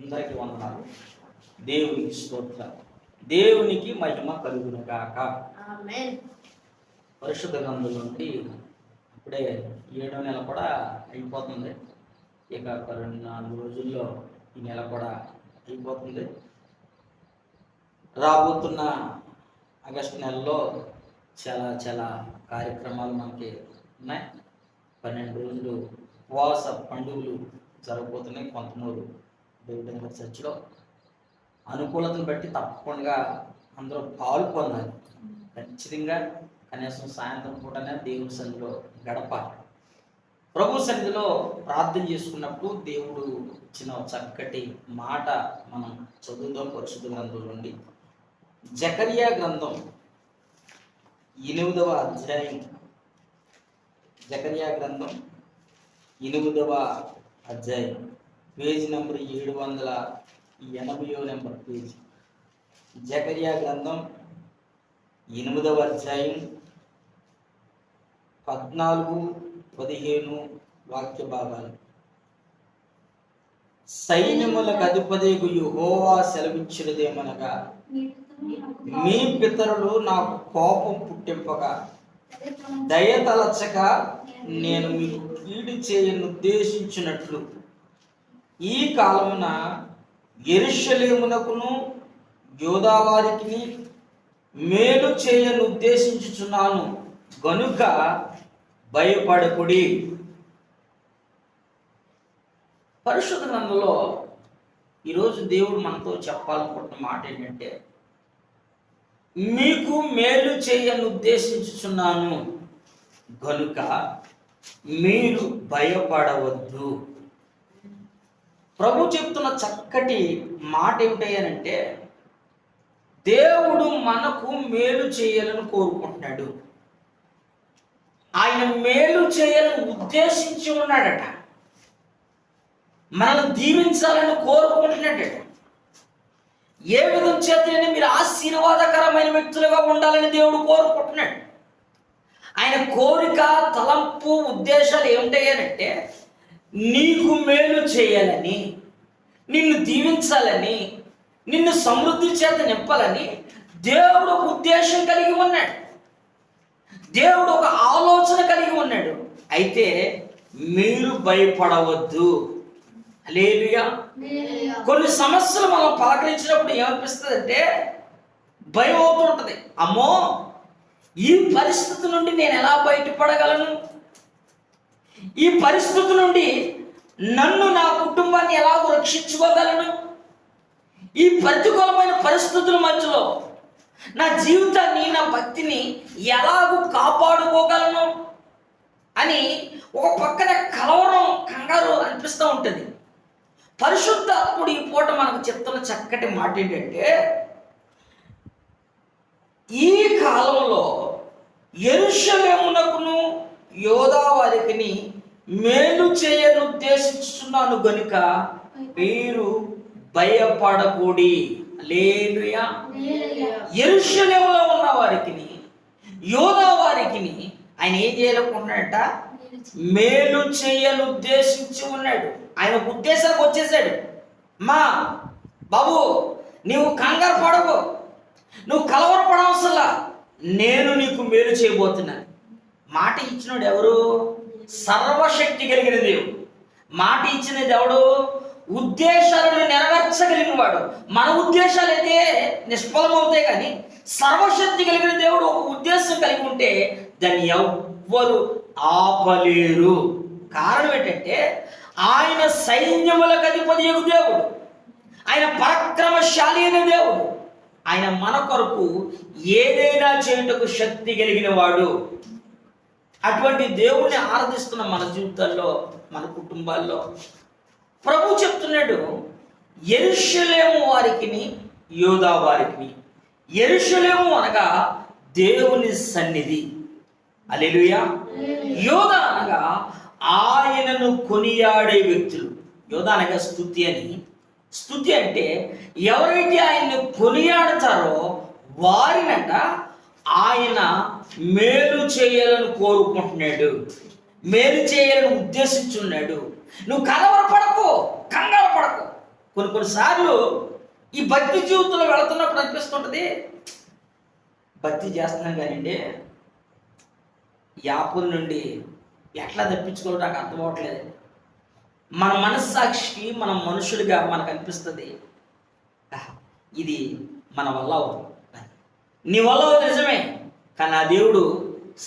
అందరికీ వందనాలు. దేవునికి స్తోత్రం. దేవునికి మహిమ కలుగును గాక. ఆమేన్. పరిశుద్ధ గ్రంథంలో నుండి ఇప్పుడే 7వ నెల కూడా అయిపోతుంది. ఇక 4 రోజుల్లో ఈ నెల కూడా అయిపోతుంది. రాబోతున్న ఆగస్టు నెలలో చాలా కార్యక్రమాలు మనకి ఉన్నాయి. 12 రోజులు ఉపవాస పండుగలు జరగబోతున్నాయి. కొంతమూరు దేవుడి చర్చిలో అనుకూలతను బట్టి తప్పకుండా అందరూ పాలు పొందాలి. ఖచ్చితంగా కనీసం సాయంత్రం పూటనే దేవుడి సన్నిధిలో గడపాలి. ప్రభు సన్నిధిలో ప్రార్థన చేసుకున్నప్పుడు దేవుడు ఇచ్చిన చక్కటి మాట మనం చదువుదాం. పరిశుద్ధ గ్రంథం నుండి జకర్యా గ్రంథం 8వ అధ్యాయం. జకర్యా గ్రంథం 8వ అధ్యాయం, పేజీ నెంబర్ 780 నెంబర్ పేజీ. జకర్యా గ్రంథం 8వ అధ్యాయం 14-15 వాక్య భాగాలు. సైన్యములకు అధిపతియగు యెహోవా సెలవిచ్చినదేమనగా, మీ పితరులు నాకు కోపం పుట్టింపగా దయతలచక నేను మీకు కీడు చేయనుద్దేశించినట్లు ఈ కాలమున యెరూషలేమునకును యూదావారికి మేలు చేయనుద్దేశించుచున్నాను గనుక భయపడకుడి. పరిశుద్ధ గ్రంథంలో ఈరోజు దేవుడు మనతో చెప్పాలనుకుంటున్న మాట ఏంటంటే, మీకు మేలు చేయనుద్దేశించుచున్నాను గనుక మీరు భయపడవద్దు. ప్రభు చెప్తున్న చక్కటి మాట ఏమిటంటే, దేవుడు మనకు మేలు చేయాలని కోరుకుంటున్నాడు. ఆయన మేలు చేయాలని ఉద్దేశించి ఉన్నాడట. మనల్ని దీవించాలని కోరుకుంటున్నాడట. ఏ విధం చేతనే మీరు ఆశీర్వాదకరమైన వ్యక్తులుగా ఉండాలని దేవుడు కోరుకుంటున్నాడు. ఆయన కోరిక, తలంపు, ఉద్దేశాలు ఏమిటయ్యానంటే, నీకు మేలు చేయాలని, నిన్ను దీవించాలని, నిన్ను సమృద్ధి చేత నింపాలని దేవుడు ఒక ఉద్దేశం కలిగి ఉన్నాడు. దేవుడు ఒక ఆలోచన కలిగి ఉన్నాడు. అయితే మీరు భయపడవద్దు. హల్లెలూయా. కొన్ని సమస్యలు మనం పలకరించినప్పుడు ఏమనిపిస్తుంది అంటే, భయం అవుతుంటుంది. అమ్మో, ఈ పరిస్థితి నుండి నేను ఎలా బయటపడగలను? ఈ పరిస్థితి నుండి నన్ను, నా కుటుంబాన్ని ఎలాగో రక్షించుకోగలను? ఈ ప్రతికూలమైన పరిస్థితుల మధ్యలో నా జీవితాన్ని, నా భక్తిని ఎలాగూ కాపాడుకోగలను అని ఒక పక్కన కలవరం, కంగారు అనిపిస్తూ ఉంటుంది. పరిశుద్ధాత్ముడు ఈ పూట మనకు చెప్తున్న చక్కటి మాట ఏంటంటే, ఈ కాలంలో యెరూషలేమునకును యూదావారికి మేలు చేయనుద్దేశించుచున్నాను గనుక మీరు భయపడకూడి. హల్లెలూయా. యెరూషలేములో ఉన్న వారికి, యూదా వారికి ఆయన ఏం చేయాలనుకున్నాడట? మేలు చేయనుద్దేశించి ఉన్నాడు. ఆయన ఉద్దేశానికి వచ్చేసాడు. మా బాబు, నీవు కంగారు పడవు, నువ్వు కలవరపడవసలా, నేను నీకు మేలు చేయబోతున్నాను. మాట ఇచ్చినోడు ఎవరు? సర్వశక్తి కలిగిన దేవుడు. మాట ఇచ్చినది ఎవడు? ఉద్దేశాలను నెరవేర్చగలిగిన వాడు. మన ఉద్దేశాలు అయితే నిష్ఫలమవుతాయి, కానీ సర్వశక్తి కలిగిన దేవుడు ఒక ఉద్దేశం కలిగి ఉంటే దాన్ని ఎవ్వరు ఆపలేరు. కారణం ఏంటంటే, ఆయన సైన్యములకు అధిపతియగు దేవుడు, ఆయన పరాక్రమశాలి అయిన దేవుడు, ఆయన మన కొరకు ఏదైనా చేయుటకు శక్తి కలిగిన వాడు. అటువంటి దేవుణ్ణి ఆరాధిస్తున్న మన జీవితాల్లో, మన కుటుంబాల్లో ప్రభు చెప్తున్నాడు, యెరూషలేము వారికి, యూదా వారికి. యెరూషలేము అనగా దేవుని సన్నిధి. హల్లెలూయా. యూదా అనగా ఆయనను కొనియాడే వ్యక్తులు. యూదా అనగా స్తుతి అని. స్తుతి అంటే ఎవరైతే ఆయన్ని కొనియాడతారో వారినట ఆయన మేలు చేయాలని కోరుకుంటున్నాడు, మేలు చేయాలని ఉద్దేశించున్నాడు. నువ్వు కలవరపడకు, కంగారు పడకు. కొన్నిసార్లు ఈ భక్తి జీవితంలో వెళుతున్నప్పుడు అనిపిస్తుంటుంది, భక్తి చేస్తున్నాం కానివ్వండి, యాపుల నుండి ఎట్లా తప్పించుకోవడం నాకు అర్థం అవ్వట్లేదు. మన మనస్సాక్షికి మనం మనుషులుగా మనకు అనిపిస్తుంది, ఇది మన వల్ల అవుతుంది, నీ వల్ల అవుతుంది నిజమే, కానీ ఆ దేవుడు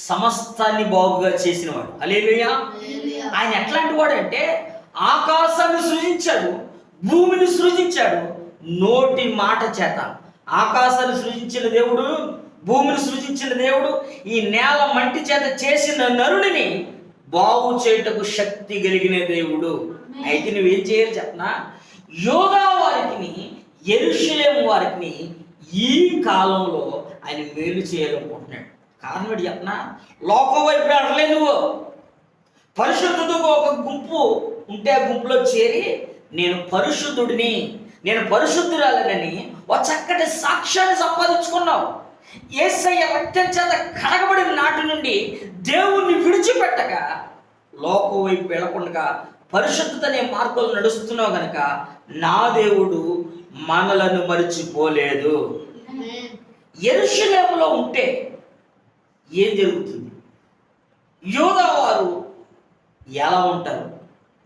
సమస్తాన్ని బాగుగా చేసినవాడు. హల్లెలూయా. ఆయన ఎట్లాంటి వాడు అంటే ఆకాశాన్ని సృజించాడు, భూమిని సృజించాడు నోటి మాట చేత. ఆకాశాన్ని సృజించిన దేవుడు, భూమిని సృజించిన దేవుడు, ఈ నేల మంటి చేత చేసిన నరుడిని బాగు చేయుటకు శక్తి కలిగిన దేవుడు. అయితే నువ్వేం చేయాలి చెప్పనా? యోగా వారికి, యెరూషలేము వారికి ఈ కాలంలో ఆయన మేలు చేయాలనుకుంటున్నాడు. కారణం ఏంటి చెప్పనా? లోకం వైపు వెళ్ళలేదు నువ్వు. పరిశుద్ధుడికి ఒక గుంపు ఉంటే ఆ గుంపులో చేరి నేను పరిశుద్ధుడిని, నేను పరిశుద్ధురాలనని ఒక చక్కటి సాక్ష్యాన్ని సంపాదించుకున్నావు. యేసయ్య రక్తం చేత కడగబడిన నాటి నుండి దేవుణ్ణి విడిచిపెట్టక లోకం వైపు వెళ్ళకుండా పరిశుద్ధత అనే మార్గంలో నడుస్తున్నావు గనక నా దేవుడు మనలను మరిచిపోలేదు. యెరూషలేములో ఉంటే ఏం జరుగుతుంది? యోధా వారు ఎలా ఉంటారు?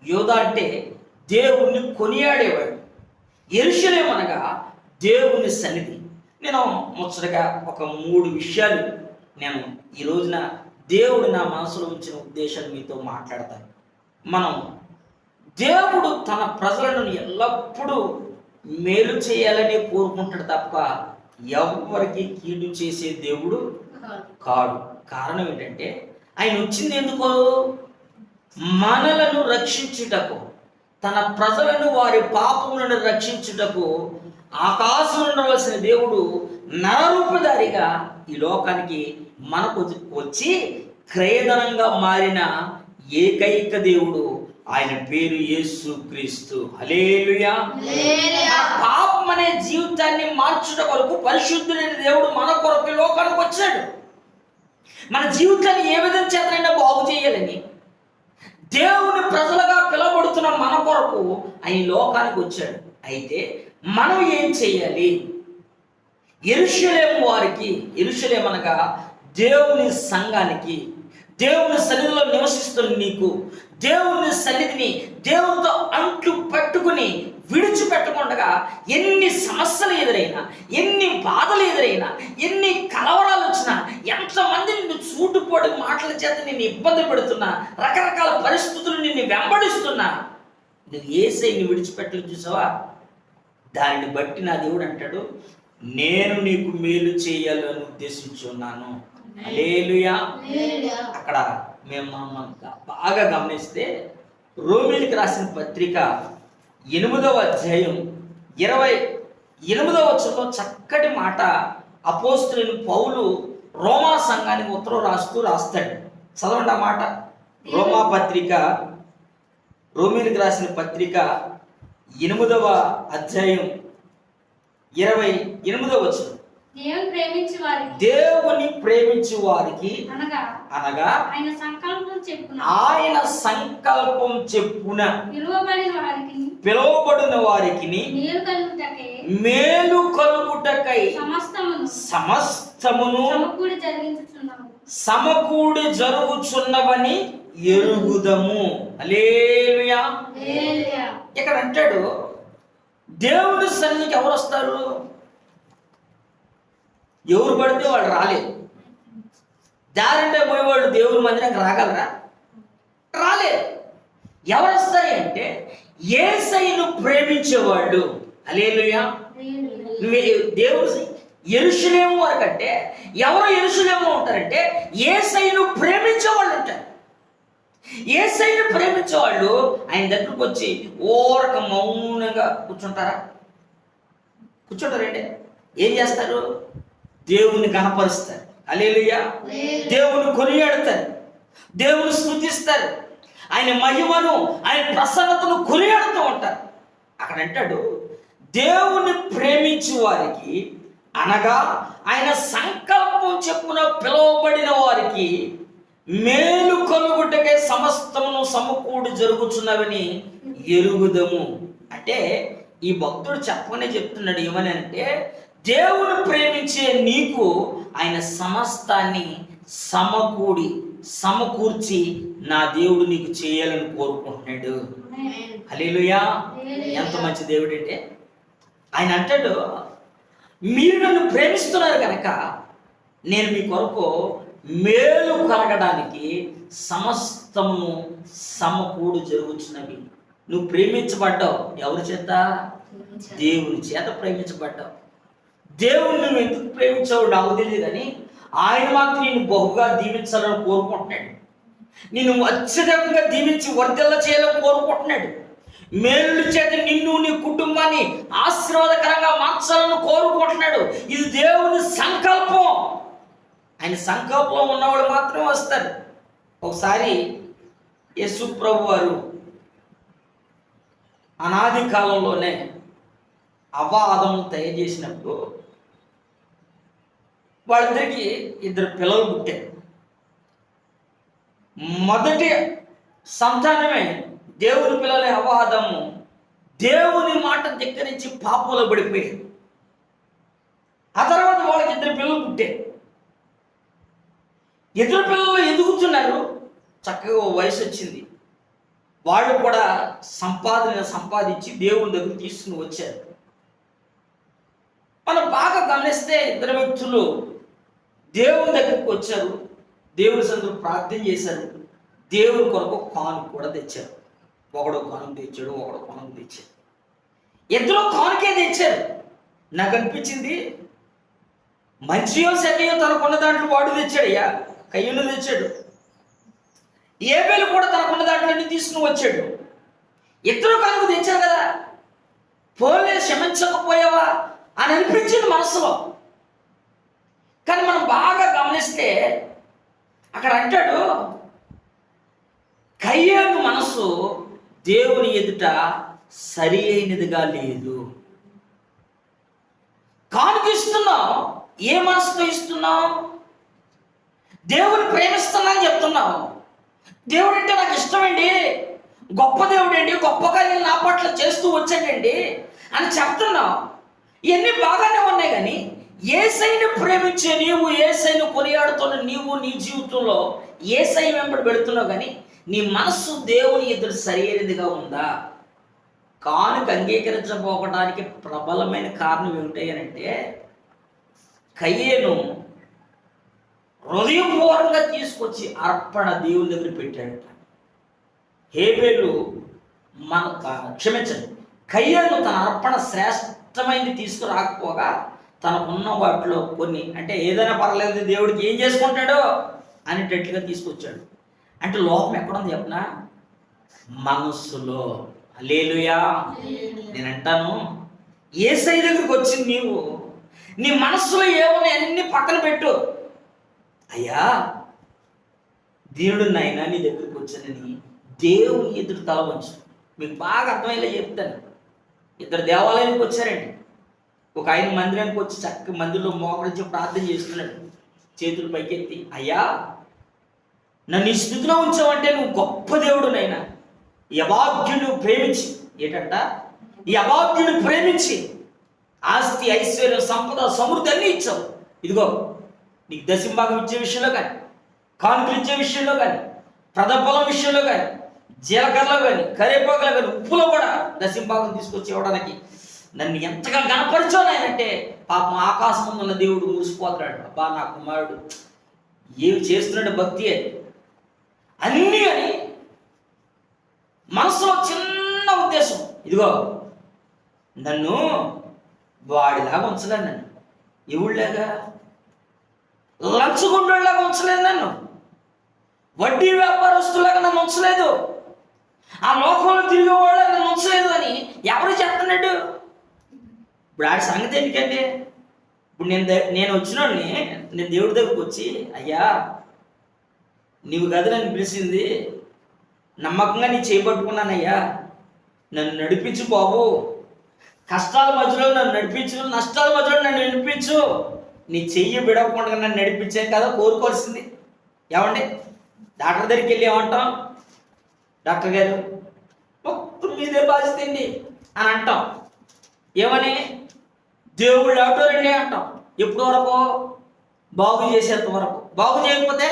యోధా అంటే దేవుణ్ణి కొనియాడేవాడు, యెరూషలేము అనగా దేవుని సన్నిధి. నేను ముచ్చటగా ఒక 3 విషయాలు నేను ఈ రోజున దేవుడు నా మనసులో ఉంచిన ఉద్దేశాన్ని మీతో మాట్లాడతాను. మనం దేవుడు తన ప్రజలను ఎల్లప్పుడూ మేలు చేయాలని కోరుకుంటాడు తప్ప ఎవరికి కీడు చేసే దేవుడు కాడు. కారణం ఏంటంటే ఆయన వచ్చింది ఎందుకో? మనలను రక్షించుటకు, తన ప్రజలను వారి పాపములను రక్షించుటకు ఆకాశం ఉండవలసిన దేవుడు నరరూపధారిగా ఈ లోకానికి మనకు వచ్చి క్రయధనంగా మారిన ఏకైక దేవుడు, ఆయన పేరు యేసుక్రీస్తు. హల్లెలూయా. పాపం అనే జీవితాన్ని మార్చుట కొరకు పరిశుద్ధుడైన దేవుడు మన కొరకు లోకానికి వచ్చాడు. మన జీవితాన్ని ఏ విధంగా చేతనైనా బాగు చేయాలని దేవుని ప్రజలుగా పిలువబడుతున్న మన కొరకు ఆయన లోకానికి వచ్చాడు. అయితే మనం ఏం చేయాలి? యెరూషలేము వారికి, యెరూషలేము అనగా దేవుని సంఘానికి, దేవుని సన్నిధిలో నివసిస్తున్న నీకు, దేవుని సన్నిధిని దేవునితో అంట్లు పట్టుకుని విడిచిపెట్టకుండా ఎన్ని సమస్యలు ఎదురైనా, ఎన్ని బాధలు ఎదురైనా, ఎన్ని కలవరాలు వచ్చినా, ఎంతమంది నిన్ను చూటుపోటి మాటల చేత నిన్ను ఇబ్బంది పెడుతున్నా, రకరకాల పరిస్థితులు నిన్ను వెంబడిస్తున్నా, నువ్వు యేసయ్యని విడిచిపెట్టలు చూసావా? దానిని బట్టి నా దేవుడు అంటాడు, నేను నీకు మేలు చేయాలని ఉద్దేశించున్నాను. హల్లెలూయా. అక్కడ మేము బాగా గమనిస్తే రోమీయులకు రాసిన పత్రిక 8వ అధ్యాయం 28వ వచనంలో చక్కటి మాట అపోస్తలుడైన పౌలు రోమా సంఘానికి ఉత్తరం రాస్తాడు. చదవండి ఆ మాట. రోమీయులకు రాసిన పత్రిక 8వ అధ్యాయం 28వ వచనం. దేవుని ప్రేమించు వారికి అనగా ఆయన సంకల్పం చెప్పున పిలువబడిన వారికి మేలు కలుగుటకై సమస్తమును సమకూడి జరుగుచున్నవని ఎరుగుదము. హల్లెలూయా. ఇక్కడ అంటాడు, దేవుని సన్నిధికి ఎవరు వస్తారు? ఎవరు పడితే వాళ్ళు రాలేదు. దారంటే పోయేవాళ్ళు దేవుని మందిరానికి రాగలరా? రాలేదు. ఎవరు వస్తాయి అంటే యేసయ్యను ప్రేమించేవాళ్ళు. హల్లెలూయా. దేవుడు యెరూషలేము వరకు అంటే ఎవరు యెరూషలేము ఉంటారంటే యేసయ్యను ప్రేమించేవాళ్ళు ఉంటారు. యేసయ్యను ప్రేమించేవాళ్ళు ఆయన దగ్గరకు వచ్చి ఓరక మౌనంగా కూర్చుంటారా? కూర్చుంటారండి. ఏం చేస్తారు? దేవుని కనపరుస్తారు. హల్లెలూయా. దేవుని కొనియాడతారు, దేవుని స్తుతిస్తారు, ఆయన మహిమను, ఆయన ప్రసన్నతను కొనియాడుతూ ఉంటారు. అక్కడ అంటాడు, దేవుని ప్రేమించు వారికి అనగా ఆయన సంకల్పం చెప్పున పిలువబడిన వారికి మేలు కలుగుటకే సమస్తమును సమకూడి జరుగుచున్నవని ఎరుగుదము. అంటే ఈ భక్తుడు చెప్పనే చెప్తున్నాడు ఏమని అంటే, దేవుని ప్రేమించే నీకు ఆయన సమస్తాన్ని సమకూర్చి నా దేవుడు నీకు చేయాలని కోరుకుంటున్నాడు. హల్లెలూయా. ఎంత మంచి దేవుడు అంటే, ఆయన అంటాడు, మీరు నన్ను ప్రేమిస్తున్నారు కనుక నేను మీ కొరకు మేలు కలగడానికి సమస్తము సమకూడు జరుగుతున్నవి. నువ్వు ప్రేమించబడ్డావు ఎవరి చేత? దేవుని చేత ప్రేమించబడ్డావు. దేవుని నువ్వు ఎందుకు ప్రేమించావు నాకు తెలియదు, కానీ ఆయన మాత్రం నేను బహుగా దీవించాలని కోరుకుంటున్నాడు. నేను అత్యధికంగా దీవించి వర్ధిల్ల చేయాలని కోరుకుంటున్నాడు. మేలు చేత నిన్ను నీ కుటుంబాన్ని ఆశీర్వాదకరంగా మార్చాలని కోరుకుంటున్నాడు. ఇది దేవుని సంకల్పం. ఆయన సంకల్పంలో ఉన్నవాడు మాత్రమే వస్తారు. ఒకసారి యేసు ప్రభు వారు అనాది కాలంలోనే అవ్వ ఆదమును తయారు చేసినప్పుడు వాళ్ళిద్దరికి 2 పిల్లలు పుట్టారు. మొదటి సంతానమే దేవుని పిల్లలే అవ్వ ఆదము దేవుని మాట ధిక్కరించి పాపంలో పడిపోయారు. ఆ తర్వాత వాళ్ళకి 2 పిల్లలు పుట్టారు. 2 పిల్లలు ఎదుగుతున్నారు, చక్కగా వయసు వచ్చింది. వాళ్ళు కూడా సంపాదించి దేవుని దగ్గర తీసుకుని వచ్చారు. మనం బాగా గమనిస్తే 2 వ్యక్తులు దేవుని దగ్గరికి వచ్చారు, దేవుని సన్నిధిలో ప్రార్థన చేశారు, దేవుని కొరకు కానుక కూడా తెచ్చారు. ఒకడు కానుక తెచ్చాడు, ఒకడు కానుక తెచ్చాడు. 2 కానుకే తెచ్చారు. నాకు అనిపించింది, మంచియో చెడ్డయో తనకున్న దాంట్లో వాడు తెచ్చాడయ్యా. కయ్యూను తెచ్చాడు, ఏబేలు కూడా తనకున్న దాంట్లో తీసుకుని వచ్చాడు. 2 కానుక తెచ్చారు కదా, పోలే క్షమించకపోయావా అని అనిపించింది మనసులో. కానీ మనం బాగా గమనిస్తే అక్కడ అంటాడు, కయ్యూను మనసు దేవుని ఎదుట సరి అయినదిగా లేదు. కానుక ఇస్తున్నావు, ఏ మనసుతో ఇస్తున్నావు? దేవుని ప్రేమిస్తున్నాను చెప్తున్నావు. దేవుడు అంటే నాకు ఇష్టమండి, గొప్ప దేవుడు అండి, గొప్ప కార్యాలు నా పట్ల చేస్తూ వచ్చాడండి అని చెప్తున్నావు. ఇవన్నీ బాగానే ఉన్నాయి, కానీ యేసయ్యను ప్రేమించే నీవు, యేసయ్యను కొనియాడుతున్న నీవు నీ జీవితంలో యేసయ్య వెంబడి పెడుతున్నావు, కానీ నీ మనస్సు దేవుని ఎదురు సరైనదిగా ఉందా? కానుక అంగీకరించబోకడానికి ప్రబలమైన కారణం ఏమిటంటే, కయ్యేను హృదయపూర్వకంగా తీసుకొచ్చి అర్పణ దేవుని దగ్గర పెట్టాడట. హేబేలు కయ్యేను తన అర్పణ శ్రేష్టమైనది తీసుకురాకపోగా తనకున్న వాటిలో కొన్ని, అంటే ఏదైనా పర్లేదు దేవుడికి ఏం చేసుకుంటాడో అనేటట్లుగా తీసుకొచ్చాడు. అంటే లోపం ఎక్కడుంది చెప్పనా? మనస్సులో. హల్లెలూయా. నేను అంటాను, యేసయ్య దగ్గరికి వచ్చింది నీవు, నీ మనస్సులో ఏమున్నాయి అన్ని పక్కన పెట్టు. అయ్యా దేవుడు నాయనా నీ దగ్గరికి వచ్చానని దేవుని ఎదురు తల వంచు. మీకు బాగా అర్థమయ్యేలా చెప్తాను. 2 దేవాలయానికి వచ్చారండి. ఒక ఆయన మందిరానికి వచ్చి చక్కగా మందిరంలో మోకరించి ప్రార్థన చేస్తున్నాడు, చేతులు పైకెత్తి, అయ్యా నన్ను ఈ స్థితిలో ఉంచావంటే నువ్వు గొప్ప దేవుడు నైనా. ఈ అభాగ్యుడు ప్రేమించి ఏంటంట, ఈ అభాగ్యుడు ప్రేమించి ఆస్తి ఐశ్వర్యం సంపద సమృద్ధి అన్నీ ఇచ్చావు. ఇదిగో నీకు దశంభాగం ఇచ్చే విషయంలో కానీ, కానుకలు ఇచ్చే విషయంలో కానీ, ప్రదబలం విషయంలో కానీ, జీలకర్రలో కానీ, కరివేపాకులో కానీ, ఉప్పులో కూడా దశంభాగం తీసుకొచ్చి ఇవ్వడానికి నన్ను ఎంతగా గణపరిచావు నాయనంటే, పాపం ఆకాశం ముందు ఉన్న దేవుడు మురిసిపోతున్నాడు. అబ్బా నా కుమారుడు ఏమి చేస్తున్నాడు భక్తి అన్నీ అని మనసులో చిన్న ఉద్దేశం. ఇదిగో నన్ను వాడిలాగా ఉంచలేదు, నన్ను ఎవళ్ళలాగా లంచగొండోళ్ళలాగా ఉంచలేదు, నన్ను వడ్డీ వ్యాపారస్తులాగా నన్ను ఉంచలేదు, ఆ లోకంలో తిరిగేవాళ్ళ నన్ను ఉంచలేదు అని ఎవరు చెప్తున్నాడు? ఇప్పుడు ఆడి సంగతి ఎందుకండి? ఇప్పుడు నేను వచ్చినోడిని, నేను దేవుడి దగ్గరకు వచ్చి, అయ్యా నీవు కదా నన్ను పిలిచింది, నమ్మకంగా నీ చేపట్టుకున్నానయ్యా, నన్ను నడిపించు బాబు, కష్టాల మధ్యలో నన్ను నడిపించు, నష్టాల మధ్యలో నన్ను నడిపించు, నీ చెయ్యి విడవకుండా నన్ను నడిపించాను కదా కోరుకోవాల్సింది. ఏమండి డాక్టర్ దగ్గరికి వెళ్ళి ఏమంటాం? డాక్టర్ గారు మొత్తం మీదే బాధ్యత అండి అని అంటాం. ఏమని? దేవుడు లేవటోరండి అంటాం. ఎప్పటి వరకు? బాగు చేసేంత వరకు. బాగు చేయకపోతే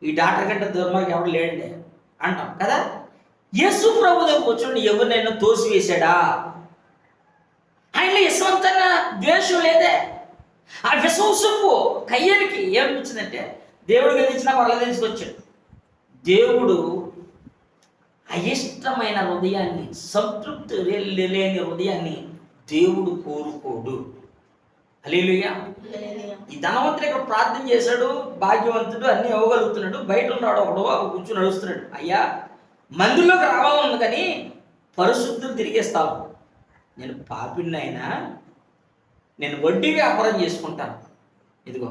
ఈ డాక్టర్ కంటే దుర్మార్గం ఎవడు లేడండి అంటాం కదా. యేసు ప్రభు దగ్గర కూర్చొని ఎవరినైనా తోసివేశాడా? ఆయనలో యశ్వంతన ద్వేషం లేదే. ఆ విశ్వాసపు కయ్యనికి ఏమనిపించిందంటే దేవుడు గెలిచినా వాళ్ళ తీసుకొచ్చాడు. దేవుడు అయిష్టమైన హృదయాన్ని, సంతృప్తి లేని హృదయాన్ని దేవుడు కోరుకోడు. హల్లెలూయా. ఈ ధనవంతుడు ఇక్కడ ప్రార్థన చేశాడు, భాగ్యవంతుడు, అన్నీ ఇవ్వగలుగుతున్నాడు. బయట ఉన్నాడు ఒకడు కూర్చుని నడుస్తున్నాడు. అయ్యా, మందిలోకి రావాలన్నది కానీ పరిశుద్ధులు తిరిగేస్తావు. నేను పాపిని అయినా నేను వడ్డీ వ్యాపారం చేసుకుంటాను. ఇదిగో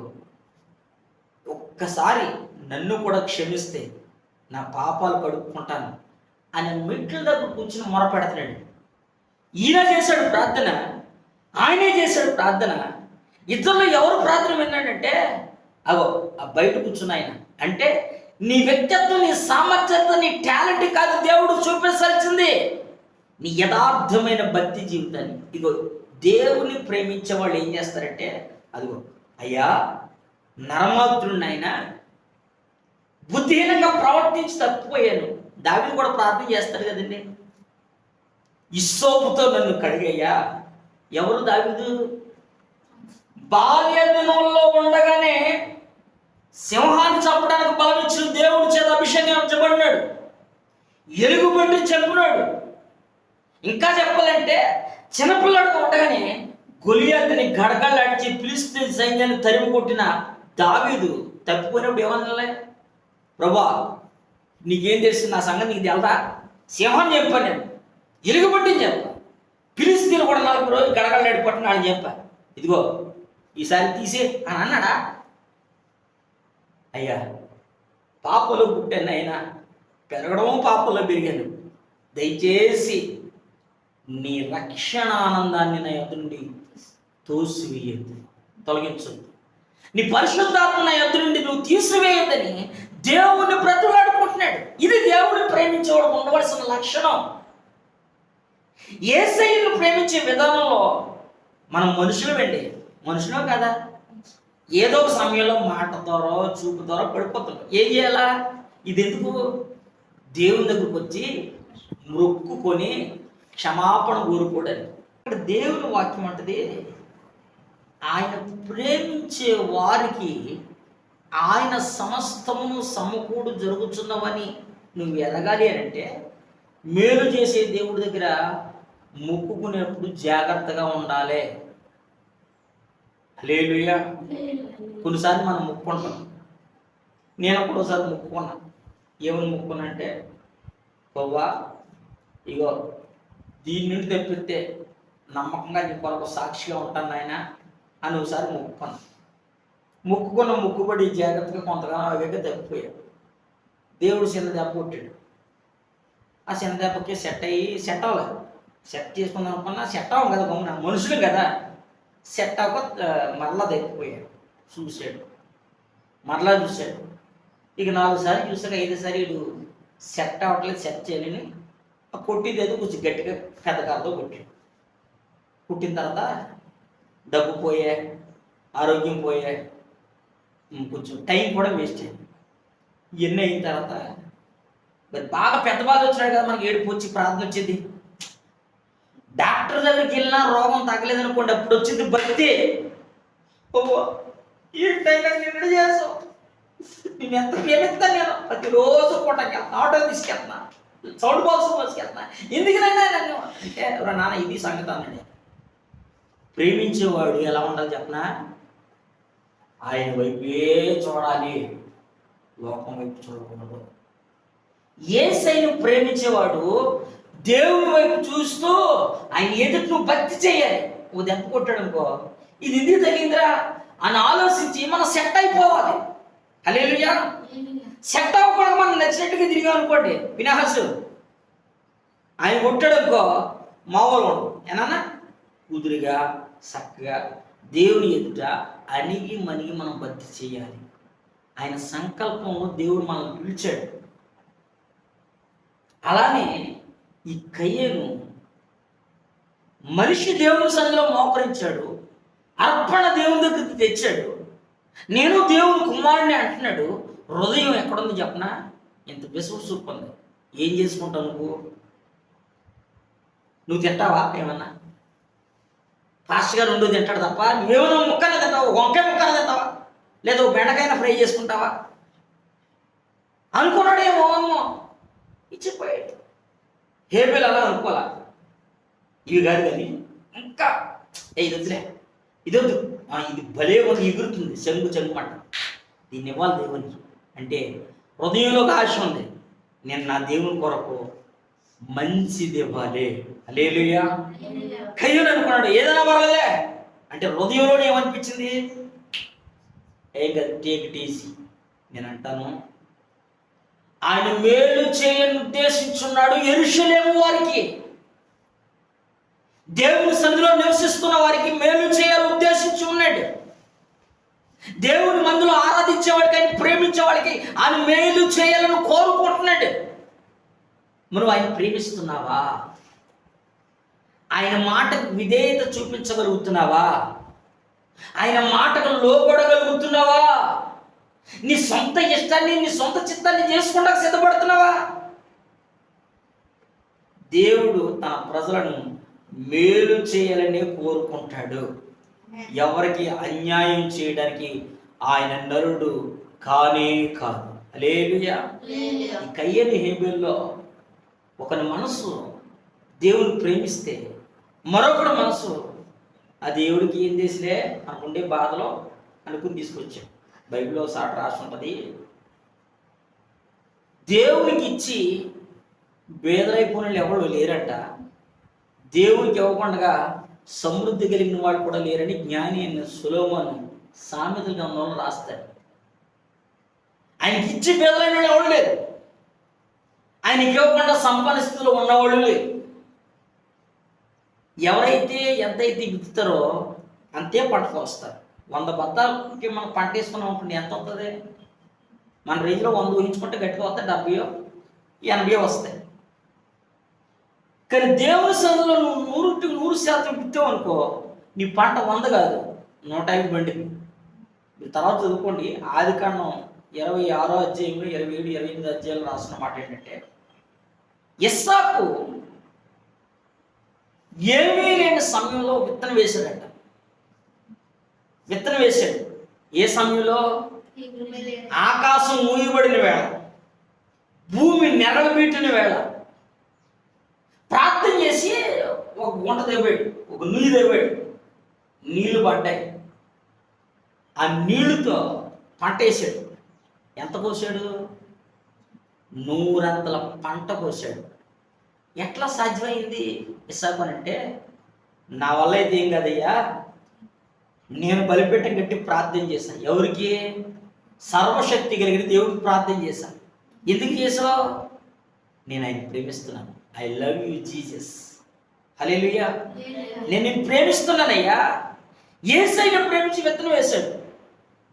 ఒక్కసారి నన్ను కూడా క్షమిస్తే నా పాపాలు కడుక్కుంటాను అని మెట్ల దగ్గర కూర్చుని మొరపెడుతున్నాడు. ఈయన చేశాడు ప్రార్థన, ఆయనే చేశాడు ప్రార్థన. ఇద్దరిలో ఎవరు ప్రార్థన విన్నాడంటే అగో ఆ బయట కూర్చున్న ఆయన. అంటే నీ వ్యక్తిత్వం, నీ సామర్థ్యత, నీ టాలెంట్ కాదు దేవుడు చూపించాల్సింది, నీ యథార్థమైన భక్తి జీవితాన్ని. ఇదిగో దేవుని ప్రేమించే వాళ్ళు ఏం చేస్తారంటే అదిగో అయ్యా నరమాత్రుడిని ఆయన బుద్ధిహీనంగా ప్రవర్తించి తప్పిపోయాను. దావీదు కూడా ప్రార్థన చేస్తాడు కదండి, ఇస్సోపుతో నన్ను కడిగయ్యా. ఎవరు దావీదు? బాల్య దినంలో ఉండగానే సింహాన్ని చంపడానికి బలం ఇచ్చిన దేవుడి చేత అభిషేకించబడినాడు, ఎలుగుబంటి చంపినాడు. ఇంకా చెప్పాలంటే చిన్నపిల్లడిగా ఉండగానే గొలియాతుని గడగళ్ళాడిచి ఫిలిష్తీయుల సైన్యాన్ని తరిమి కొట్టిన దావీదు తప్పిపోయినప్పుడు ఏమన్నాలే, ప్రభా నీకేం తెలుసు, నా సంగతి నీకు తెలదా? సింహం చెప్పాను నేను, ఎలుగుబంటిని చెప్పా, ఫిలిష్తీయులు కూడా 4 రోజులు గడగళ్ళాడి పట్టిన వాళ్ళని చెప్పా. ఇదిగో ఈసారి తీసే అని అన్నాడా? అయ్యా పాపలో పుట్టాను, అయినా పెరగడం పాపలో పెరిగాను, దయచేసి నీ రక్షణ ఆనందాన్ని నా యొద్ద నుండి తోసివేయద్దు, తొలగించద్దు, నీ పరిశుద్ధాత్మ నా యొద్ద నుండి నువ్వు తీసివేయద్దని దేవుణ్ణి బ్రతులాడుకుంటున్నాడు. ఇది దేవుడిని ప్రేమించేవాడు ఉండవలసిన లక్షణం. యేసయ్యను ప్రేమించే విధానంలో మనం మనుషులమండి, మనుషులం కదా. ఏదో ఒక సమయంలో మాట ద్వారా చూపు ద్వారా పడిపోతున్నాం. ఏం చేయాలా? ఇది ఎందుకు? దేవుని దగ్గరకు వచ్చి మొక్కుకొని క్షమాపణ కోరుకోవడానికి. ఇక్కడ దేవుని వాక్యం అంటది, ఆయన ప్రేమించే వారికి ఆయన సమస్తమును సమకూడు జరుగుతున్నవని నువ్వు ఎదగాలి అంటే మేలు చేసే దేవుడి దగ్గర మొక్కుకునేప్పుడు జాగ్రత్తగా ఉండాలి. హల్లెలూయా. కొన్నిసార్లు మనం మొక్కుకుంటాం. నేను ఒకసారి మొక్కుకున్నా. ఏమని మొక్కుకున్నా అంటే, బాబా ఇగో దీని నుండి తెప్పిస్తే నమ్మకంగా నీ కొరకు సాక్షిగా ఉంటాను నాయన అని ఒకసారి మొక్కుకున్నా. మొక్కుకున్న మొక్కుబడి జాగ్రత్తగా కొంతకాలం అయ్యాక తప్పిపోయాడు. దేవుడు చిన్న దెబ్బ కొట్టాడు. ఆ చిన్న దెబ్బకి సెట్ అవ్వలేదు. సెట్ చేసుకుందాం అనుకున్నా, సెట్ అవ్వం కదా, గమ్మున మనుషులు కదా. సెట్ అవ్వక మరలా తప్పిపోయాడు. చూశాడు, మరలా చూశాడు. ఇక 4 సార్లు చూసాక 5వ సారి వీడు సెట్ అవ్వట్లేదు, సెట్ చేయాలని ఆ కొట్టిది ఏదో కొంచెం గట్టిగా పెద్ద కాలతో కొట్టాడు. కుట్టిన తర్వాత డబ్బు పోయే, ఆరోగ్యం పోయే, కొంచెం టైం కూడా వేస్ట్ అయింది. ఇవన్నీ అయిన తర్వాత మరి బాగా పెద్ద బాధ వచ్చినాడు కదా, మనకి ఏడుపు వచ్చి ప్రార్థన వచ్చింది. డాక్టర్ దగ్గరికి వెళ్ళినా రోగం తగ్గలేదనుకోండి, అప్పుడు వచ్చింది భక్తి. ఏంటైనా నిన్ను చేసావు, నేను ఎంత ప్రేమిస్తాను, నేను ప్రతిరోజు పూటకి ఆటో తీసుకెళ్తున్నా, సౌండ్ బాక్స్ తీసుకెళ్తున్నా, ఎందుకునైనా నన్ను అంటే ఎవరో నాన్న ఇది సంగతి అన్నాడు. ప్రేమించేవాడు ఎలా ఉండాలి చెప్పనా? ఆయన వైపే చూడాలి, లోకం వైపు చూడకూడదు. యేసయ్యను ప్రేమించేవాడు దేవుని వైపు చూస్తూ ఆయన ఎదుటి నువ్వు భక్తి చేయాలి. ఓ దెబ్బ కొట్టాడు అనుకో, ఇది ఎందుకు తగిలిందిరా అని ఆలోచించి మనం సెట్ అయిపోవాలి. హల్లెలూయా. సెట్ అవ్వకుండా మనం నచ్చినట్టుగా తిరిగాం అనుకోండి, వినాశు. ఆయన కొట్టాడు అనుకో మామూలు ఏనా కుదురుగా చక్కగా దేవుని ఎదుట అణిగి మణిగి మనం భక్తి చేయాలి. ఆయన సంకల్పంలో దేవుడు మనల్ని పిలిచాడు. అలానే ఈ కయ్యను మనిషి దేవుని సన్నిధిలో మోకరించాడు, అర్పణ దేవుని దగ్గరికి తెచ్చాడు, నేను దేవుని కుమారుని అంటున్నాడు. హృదయం ఎక్కడుంది చెప్పనా? ఇంత విసుగు ఉంది. ఏం చేసుకుంటావు నువ్వు తింటావా? ఏమన్నా ఫాస్ట్గా రెండు తింటాడు తప్ప నువ్వేమన్నా ముక్కనే తింటావా? వంకాయ ముక్కనే తింటావా? లేదా బెండకాయన ఫ్రై చేసుకుంటావా అనుకున్నాడేమో. అమ్మో ఇచ్చిపోయాడు. హేబెల్ అలా అనుకోవాలా, ఇవి కాదు కానీ ఇంకా ఇది వద్దులే, ఇది వద్దు, ఇది భలే ఉంది, ఎగురుతుంది చెంగు మంట, దీన్ని ఇవ్వాలి దేవునికి అంటే హృదయంలో ఒక ఆశ ఉంది. నేను నా దేవుని కొరకు మంచిది ఇవ్వాలి. హల్లెలూయా. కయ్యూని అనుకున్నాడు ఏదైనా పర్వాలేదే అంటే హృదయంలోనే ఏమనిపించింది? ఏం కదా, టేక్ ఇట్ ఈజీ. నేను అంటాను, ఆయన మేలు చేయని ఉద్దేశించున్నాడు యెరూషలేము వారికి. దేవుని సన్నిధిలో నివసిస్తున్న వారికి మేలు చేయాలని ఉద్దేశించి ఉన్నాడు. దేవుని మందిలో ఆరాధించే వాడికి, ఆయన ప్రేమించే వాడికి ఆయన మేలు చేయాలని కోరుకుంటున్నాడు. మనం ఆయన ప్రేమిస్తున్నావా? ఆయన మాటకు విధేయత చూపించగలుగుతున్నావా? ఆయన మాటకు లోబడగలుగుతున్నావా? నీ సొంత ఇష్టాన్ని, నీ సొంత చిత్తాన్ని చేసుకుంటా సిద్ధపడుతున్నావా? దేవుడు తన ప్రజలను మేలు చేయాలని కోరుకుంటాడు. ఎవరికి అన్యాయం చేయడానికి ఆయన నరుడు కానే కాదు. హల్లెలూయా. ఈ కయ్యని హేబెల్లో ఒకని మనసు దేవుని ప్రేమిస్తే మరొకటి మనసు ఆ దేవుడికి ఏం చేసిలే అనుకుంటే బాధలో అనుకుని తీసుకొచ్చాడు. బైబిల్లో సాట రాసి ఉంటుంది, దేవునికి ఇచ్చి బేదరైపోయిన ఎవరు లేరట, దేవునికి ఇవ్వకుండా సమృద్ధి కలిగిన వాళ్ళు కూడా లేరని జ్ఞాని అయిన సొలొమోను సామెతల గ్రంథంలో రాస్తాడు. ఆయనకి ఇచ్చి బేదలైన వాళ్ళు ఎవరు లేరు, ఆయనకి ఇవ్వకుండా సంపన్న స్థితిలో ఉన్నవాళ్ళు లేరు. ఎవరైతే ఎంతైతే విత్తుతారో అంతే పంటకు వస్తారు. 100 బత్తాలకి మనం పంట వేసుకున్నాం అనుకోండి, ఎంత వస్తుంది? మన రేంజ్లో 100 ఊహించుకుంటే గట్టిగా వస్తాయి, 70 80 వస్తాయి. కానీ దేవుని సన్నిధిలో నువ్వు 100% విత్తావు అనుకో, నీ పంట 100 కాదు 150 బండికి. మీరు తర్వాత చదువుకోండి, ఆదికాండం 26వ అధ్యాయంలో 27, 28 అధ్యాయంలో రాసిన మాట ఏంటంటే, ఇస్సాకు ఏమీ లేని సమయంలో విత్తనం వేశాడట. విత్తనం వేశాడు ఏ సమయంలో? ఆకాశం మూయబడిన వేళ, భూమి నెరవేటిన వేళ. ప్రార్థన చేసి ఒక గుంట తెవ్వాడు, ఒక నుయ్యి తెవ్వాడు, నీళ్లు పడ్డాయి. ఆ నీళ్లతో పంట వేసాడు. ఎంత కోసాడు? 100 అంతల పంట కోసాడు. ఎట్లా సాధ్యమైంది ఇస్సాకు అంటే, నా వల్ల అయితే ఏం కదయ్యా, నేను బలిపెట్ట గట్టి ప్రార్థన చేశాను. ఎవరికి? సర్వశక్తి కలిగిన దేవుడికి ప్రార్థన చేశాను. ఎందుకు చేసావు? నేను ఆయన ప్రేమిస్తున్నాను. I love you Jesus. Hallelujah. నేను నిన్ను ప్రేమిస్తున్నానయ్యా. యేసయ్యను ప్రేమించి విత్తనం వేశాడు.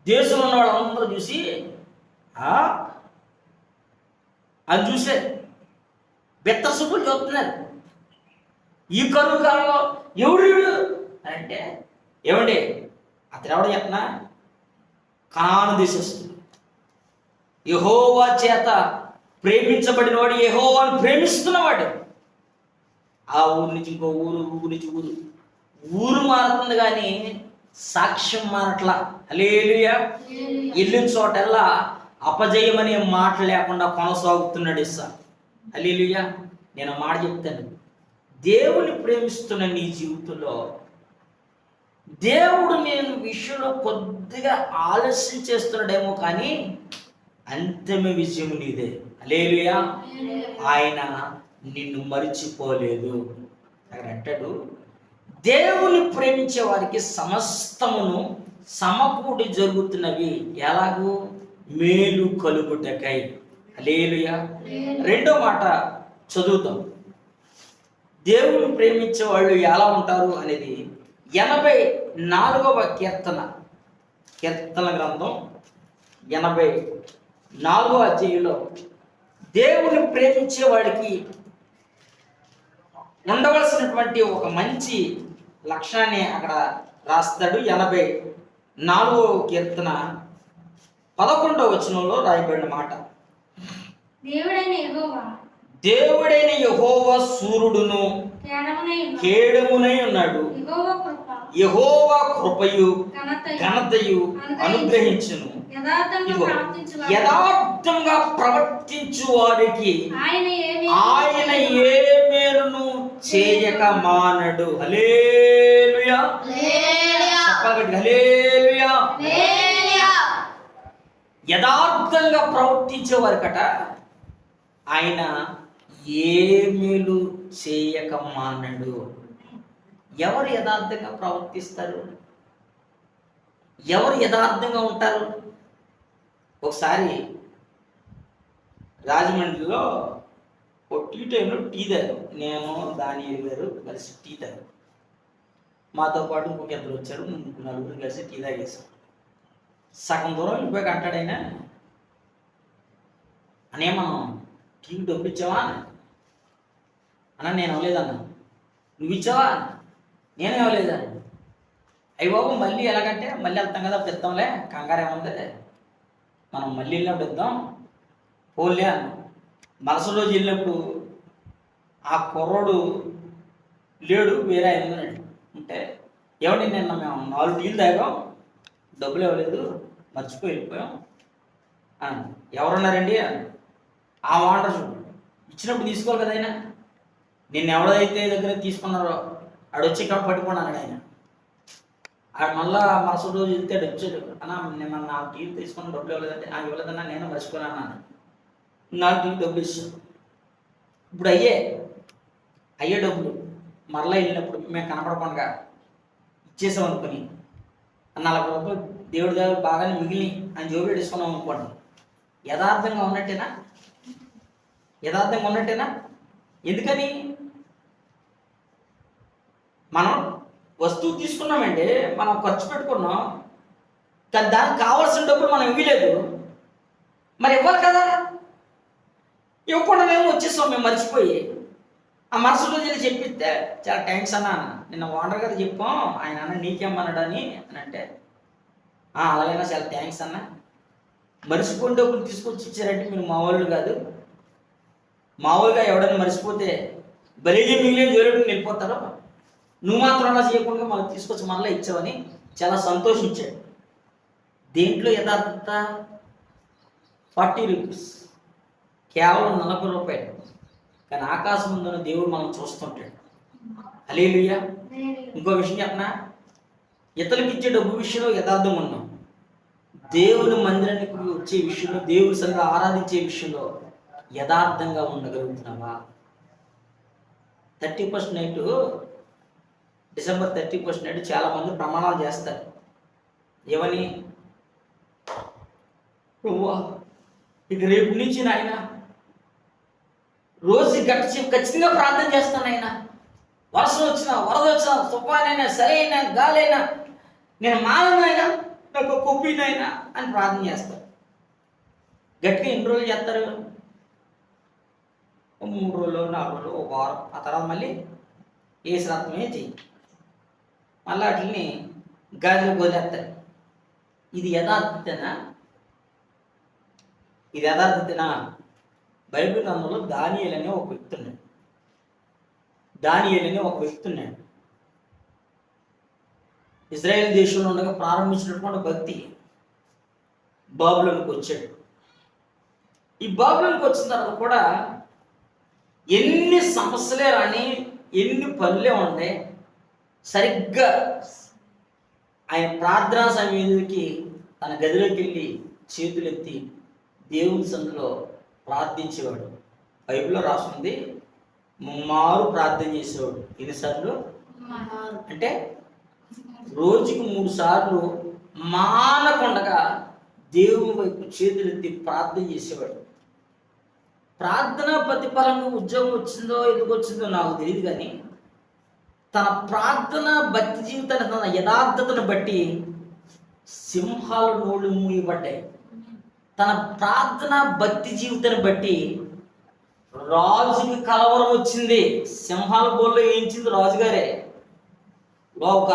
దేశంలో ఉన్న వాళ్ళందరూ చూసి అది చూశారు, బెత్త సుబ్బులు చూస్తున్నారు. ఈ కరువు కాలంలో ఎవడు అంటే, ఏమండి అతను ఎవడ చెప్పనా? కనాను దేశస్తుడు, యెహోవా చేత ప్రేమించబడిన వాడు, యెహోవాను ప్రేమిస్తున్నవాడు. ఆ ఊరు నుంచి ఇంకో ఊరు, ఊరు నుంచి ఊరు మారుతుంది కానీ సాక్ష్యం మారట్లా. హల్లెలూయా. వెళ్ళిన చోటల్లా అపజయం అనే మాట లేకుండా కొనసాగుతున్నాడు ఇస్సాకు. హల్లెలూయా. నేను ఆ మాట చెప్తాను, దేవుని ప్రేమిస్తున్న నీ జీవితంలో దేవుడు నేను విషయంలో కొద్దిగా ఆలస్యం చేస్తున్నాడేమో కానీ అంతిమ విజయం నీదే. హల్లెలూయా. ఆయన నిన్ను మరిచిపోలేదు. అక్కడ అంటాడు, దేవుని ప్రేమించే వారికి సమస్తమును సమకూడి జరుగుతున్నవి ఎలాగూ మేలు కలుగుటకై. హల్లెలూయా. రెండో మాట చదువుతాం. దేవుని ప్రేమించే వాళ్ళు ఎలా ఉంటారు అనేది 84వ కీర్తన గ్రంథం 84వ అధ్యాయంలో దేవుని ప్రేమించే వాడికి ఉండవలసినటువంటి ఒక మంచి లక్షణాన్ని అక్కడ రాస్తాడు. 84వ కీర్తన 11వ వచనంలో రాయబడిన మాట, దేవుడైన యెహోవా సూర్యుడును కేడమునై ఉన్నాడు, యెహోవా కృపయు ఘనతయు అనుగ్రహించును. యథార్థంగా ప్రవర్తించు వారికి ఆయన ఏ మేలును చేయక మానడు. హల్లెలూయా, చెప్పగలరు హల్లెలూయా. యథార్థంగా ప్రవర్తించే వారికట ఆయన ఏ మేలు చేయక మానడు. ఎవరు యథార్థంగా ప్రవర్తిస్తారు? ఎవరు యథార్థంగా ఉంటారు? ఒకసారి రాజమండ్రిలో ఓ టీ టైంలో టీ తాగారు. నేను దానియేలు గారు కలిసి టీ తాగారు. మాతో పాటు ఇంకొక ఇద్దరు వచ్చారు, నలుగురు కలిసి టీ తాగేసాం. సగం దూరం వెళ్ళిపోయాక అంటాడైనా, అనే మనం టీకి డబ్బులు ఇచ్చావా అన్న. నేను అవ్వలేదన్నా. నువ్వు ఇచ్చావా? నేనే అవ్వలేదన్న. అయ్యి బాబు మళ్ళీ ఎలాగంటే మళ్ళీ వెళ్తాం కదా, అప్పుడు ఇద్దాంలే, కంగారు ఏముంది, మనం మళ్ళీ వెళ్ళినప్పుడు ఇద్దాం పోలే అన్న. మరుసటి రోజు వెళ్ళినప్పుడు ఆ కుర్రోడు లేడు, వేరే ఆయన ఉన్నాడు. అంటే ఏమండి నిన్న మేము 4 టీలు తాగాం, డబ్బులు ఇవ్వలేదు, మర్చిపోయి వెళ్ళిపోయాం అని. ఎవరున్నారండి? ఆ ఓనర్ చూడు, ఇచ్చినప్పుడు తీసుకోవాలి కదా ఆయన. నిన్న ఎవడైతే దగ్గర తీసుకున్నారో ఆడు వచ్చి ఇక్కడ పట్టుకున్నాడు ఆయన. ఆడు మళ్ళా మరుసటి రోజు వెళ్తే వచ్చాడు, అన్నా నిన్న 4 టీలు తీసుకున్న డబ్బులు ఇవ్వలేదంటే, ఇవ్వలేదన్నా, నేను మర్చిపోయాను అన్నాను. 4 టీలు డబ్బులు ఇస్తాను. ఇప్పుడు అయ్యే డబ్బులు మరలా వెళ్ళినప్పుడు మేము కనపడకుండా ఇచ్చేసాం అనుకుని 40 రూపాయలు దేవుడి దగ్గర బాగానే మిగిలి అని జోబు పెట్టేసుకున్నాం అనుకోండి. యథార్థంగా ఉన్నట్టేనా? యథార్థంగా ఉన్నట్టేనా? ఎందుకని? మనం వస్తువు తీసుకున్నామండి, మనం ఖర్చు పెట్టుకున్నాం, కానీ దానికి కావాల్సిన డబ్బులు మనం ఇవ్వలేదు, మరి ఇవ్వాలి కదా. ఇవ్వకుండా మేము వచ్చేస్తాం, మేము మర్చిపోయి. ఆ మరుసటి రోజు వెళ్ళి చెప్పిస్తే, చాలా థ్యాంక్స్ అన్న, నిన్న ఓనర్ గారు చెప్పాం, ఆయన అన్న నీకేమన్నాడని అని అంటే, అలాగైనా చాలా థ్యాంక్స్ అన్న, మర్చిపోయిన డబ్బులు తీసుకొచ్చి ఇచ్చారంటే మీరు మామూలు కాదు. మామూలుగా ఎవడన్నా మర్చిపోతే బలిగి మిగిలిన జోలుడిని వెళ్ళిపోతారో, నువ్వు మాత్రం అలా చేయకుండా మనకు తీసుకొచ్చి మళ్ళీ ఇచ్చావని చాలా సంతోషించాడు. దేంట్లో యథార్థత? 40 రూపీస్, కేవలం 40 రూపాయలు, కానీ ఆకాశం ముందున్న దేవుడు మనం చూస్తుంటాడు. హల్లెలూయా. ఇంకో విషయం చెప్పనా, ఇతరులకు ఇచ్చే డబ్బు విషయంలో యథార్థం ఉన్నాం, దేవుని మందిరానికి వచ్చే విషయంలో, దేవుని సరిగా ఆరాధించే విషయంలో యథార్థంగా ఉండగలుగుతున్నావా? 31st night, December 31st night చాలామంది ప్రమాణాలు చేస్తారు. ఏమని? ప్రభువా ఇక రేపు నుంచి నాయన రోజు ఖచ్చితంగా ప్రార్థన చేస్తాను ఆయన, వర్షం వచ్చినా, వరద వచ్చినా, తుఫానైనా, సరైన గాలైనా నేను మాననైనా, నాకు కొప్పినైనా అని ప్రార్థన చేస్తారు. గట్టిగా ఎన్ని రోజులు చేస్తారు? 3 రోజులు, 4 రోజులు, ఒక వారం. ఆ తర్వాత మళ్ళీ ఏ శ్రాద్ధమే చెయ్యి, మళ్ళీ వాటిని గాలిలో వదిలేస్తారు. ఇది యథార్థతేనా? ఇది యథార్థతేనా? బైబిల్ గ్రంథంలో దానియేలు అనే ఒక వ్యక్తి ఉన్నాడు. దానియేలు అనే ఒక వ్యక్తి ఉన్నాడు. ఇజ్రాయెల్ దేశంలో ఉండగా ప్రారంభించినటువంటి భక్తి బాబులోనికి వచ్చాడు. ఈ బాబులోనికి వచ్చిన తర్వాత కూడా ఎన్ని సమస్యలే రాని, ఎన్ని పనులే ఉండే, సరిగ్గా ఆయన ప్రార్థనా సమయానికి తన గదిలోకి వెళ్ళి చేతులెత్తి దేవుని సన్నిధిలో ప్రార్థించేవాడు. బైబిల్లో రాస్తుంది, ముమ్మారు ప్రార్థన చేసేవాడు. ఎన్నిసార్లు అంటే రోజుకు 3 సార్లు మానకుండగా దేవుని వైపు చేతులెత్తి ప్రార్థన చేసేవాడు. ప్రార్థన ప్రతిఫలంగా ఉద్యోగం వచ్చిందో ఎందుకు వచ్చిందో నాకు తెలియదు, కానీ తన ప్రార్థన భక్తి జీవితాన్ని, తన యథార్థతను బట్టి సింహాల నోళ్ళు మూయబడ్డాయి. తన ప్రార్థన భక్తి జీవితాన్ని బట్టి రాజుకి కలవరం వచ్చింది. సింహాల బోన్లో వేయించింది రాజుగారే. ఒక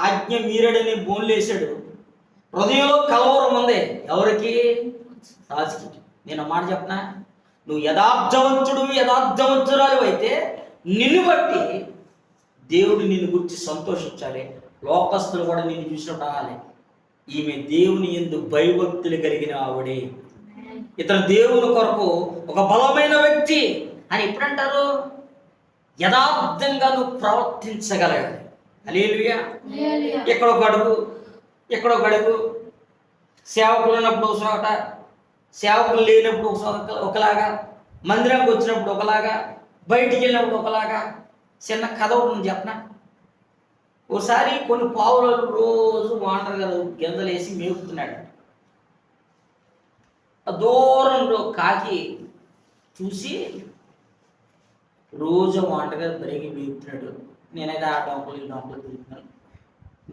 ఆజ్ఞ మీరడని బోన్లు వేసాడు. హృదయంలో కలవరం ఉంది. ఎవరికి? రాజుకి. నేను మాట చెప్పనా, నువ్వు యథార్థవంతురాలు అయితే నిన్ను బట్టి దేవుడు నిన్ను గురించి సంతోషించాలి. లోకస్తులు కూడా నిన్ను చూసినప్పుడు అనాలి, ఈమె దేవుని యందు భయభక్తులు కలిగిన ఆవిడే, ఇతను దేవుని కొరకు ఒక బలమైన వ్యక్తి అని ఎప్పుడంటారు? యథార్థంగా నువ్వు ప్రవర్తించగలగాలి. హల్లెలూయా. ఎక్కడో గడుగు సేవకులు ఉన్నప్పుడు ఒక చోట, సేవకులు లేనప్పుడు ఒకలాగా, మందిరానికి వచ్చినప్పుడు ఒకలాగా, బయటికి వెళ్ళినప్పుడు ఒకలాగా. చిన్న కథ ఒకటి చెప్పనా. ఒకసారి కొన్ని పావురాలు రోజు వాండర్ గారు గింజలేసి మేపుతున్నాడు. దూరంలో కాకి చూసి రోజు వాంటగా బరిగి మేపుతున్నాడు. నేనైతే ఆ డొంకలు తిరుగుతున్నాను.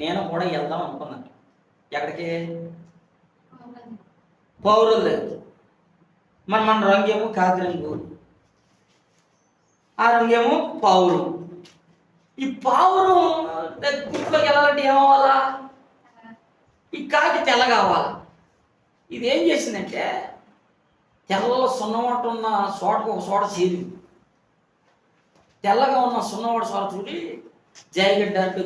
నేను కూడా వెళ్దాం అనుకున్నాను. ఎక్కడికి? పావురాలు లేదు. మన రంగేమో కాకి రంగు, ఆ రంగేమో పావురం. ఈ పావురం ఇంట్లోకి వెళ్ళాలంటే ఏమవ్వాలా? ఈ కాకి తెల్ల కావాలా. ఇది ఏం చేసిందంటే తెల్ల సున్నవాటు ఉన్న చోటకు ఒక చోట చేరింది. తెల్లగా ఉన్న సున్నవాటు చోట చూడి జాయిగడ్డ అంటే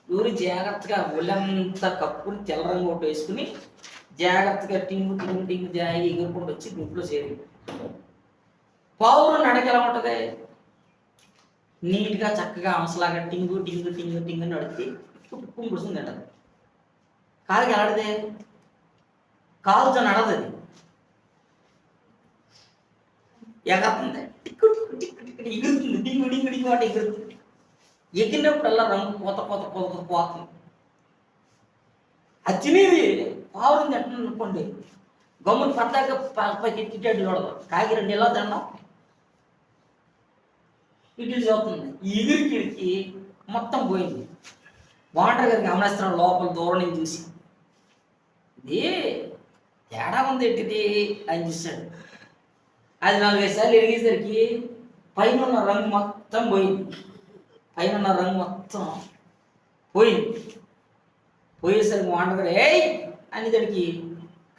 దూరి జాగ్రత్తగా ఒళ్ళంతా కప్పుకుని తెల్ల రంగు ఒకటి వేసుకుని జాగ్రత్తగా టింగు జాయి ఎగురుకుంటూ వచ్చి గుంపులో చేరింది. పావురం నడక ఎలా ఉంటుంది? నీట్గా చక్కగా అంశలాగా టింగు నడిచి పుట్టుకుని కూర్చుందంట. కాలికి ఎలాడితే కాలుతో నడదు, అది ఎగురుతుంది, ఎగురుతుంది, డింగు అంటే ఎగురుతుంది. ఎగిరినప్పుడల్లా రంగు పోతుంది. అది తినేది పావురం తింటుంది అనుకోండి, గమ్ముని పడ్డాక పైకి ఎత్తిట్టాడు చూడదు. కాకి 2 ఇలా తినడం ఇటు చదువుతుంది. ఎగిరికి మొత్తం పోయింది. వాంటర్ గారికి గమనిస్తున్నాడు లోపల దూరం నుంచి చూసి, ఇది తేడా ఉంది ఏంటిది అని చూశాడు. అది 4-5 సార్లు ఎరిగేసరికి పైన ఉన్న రంగు మొత్తం పోయేసరికి వాంటర్ గారు ఏయ్ అని దానికి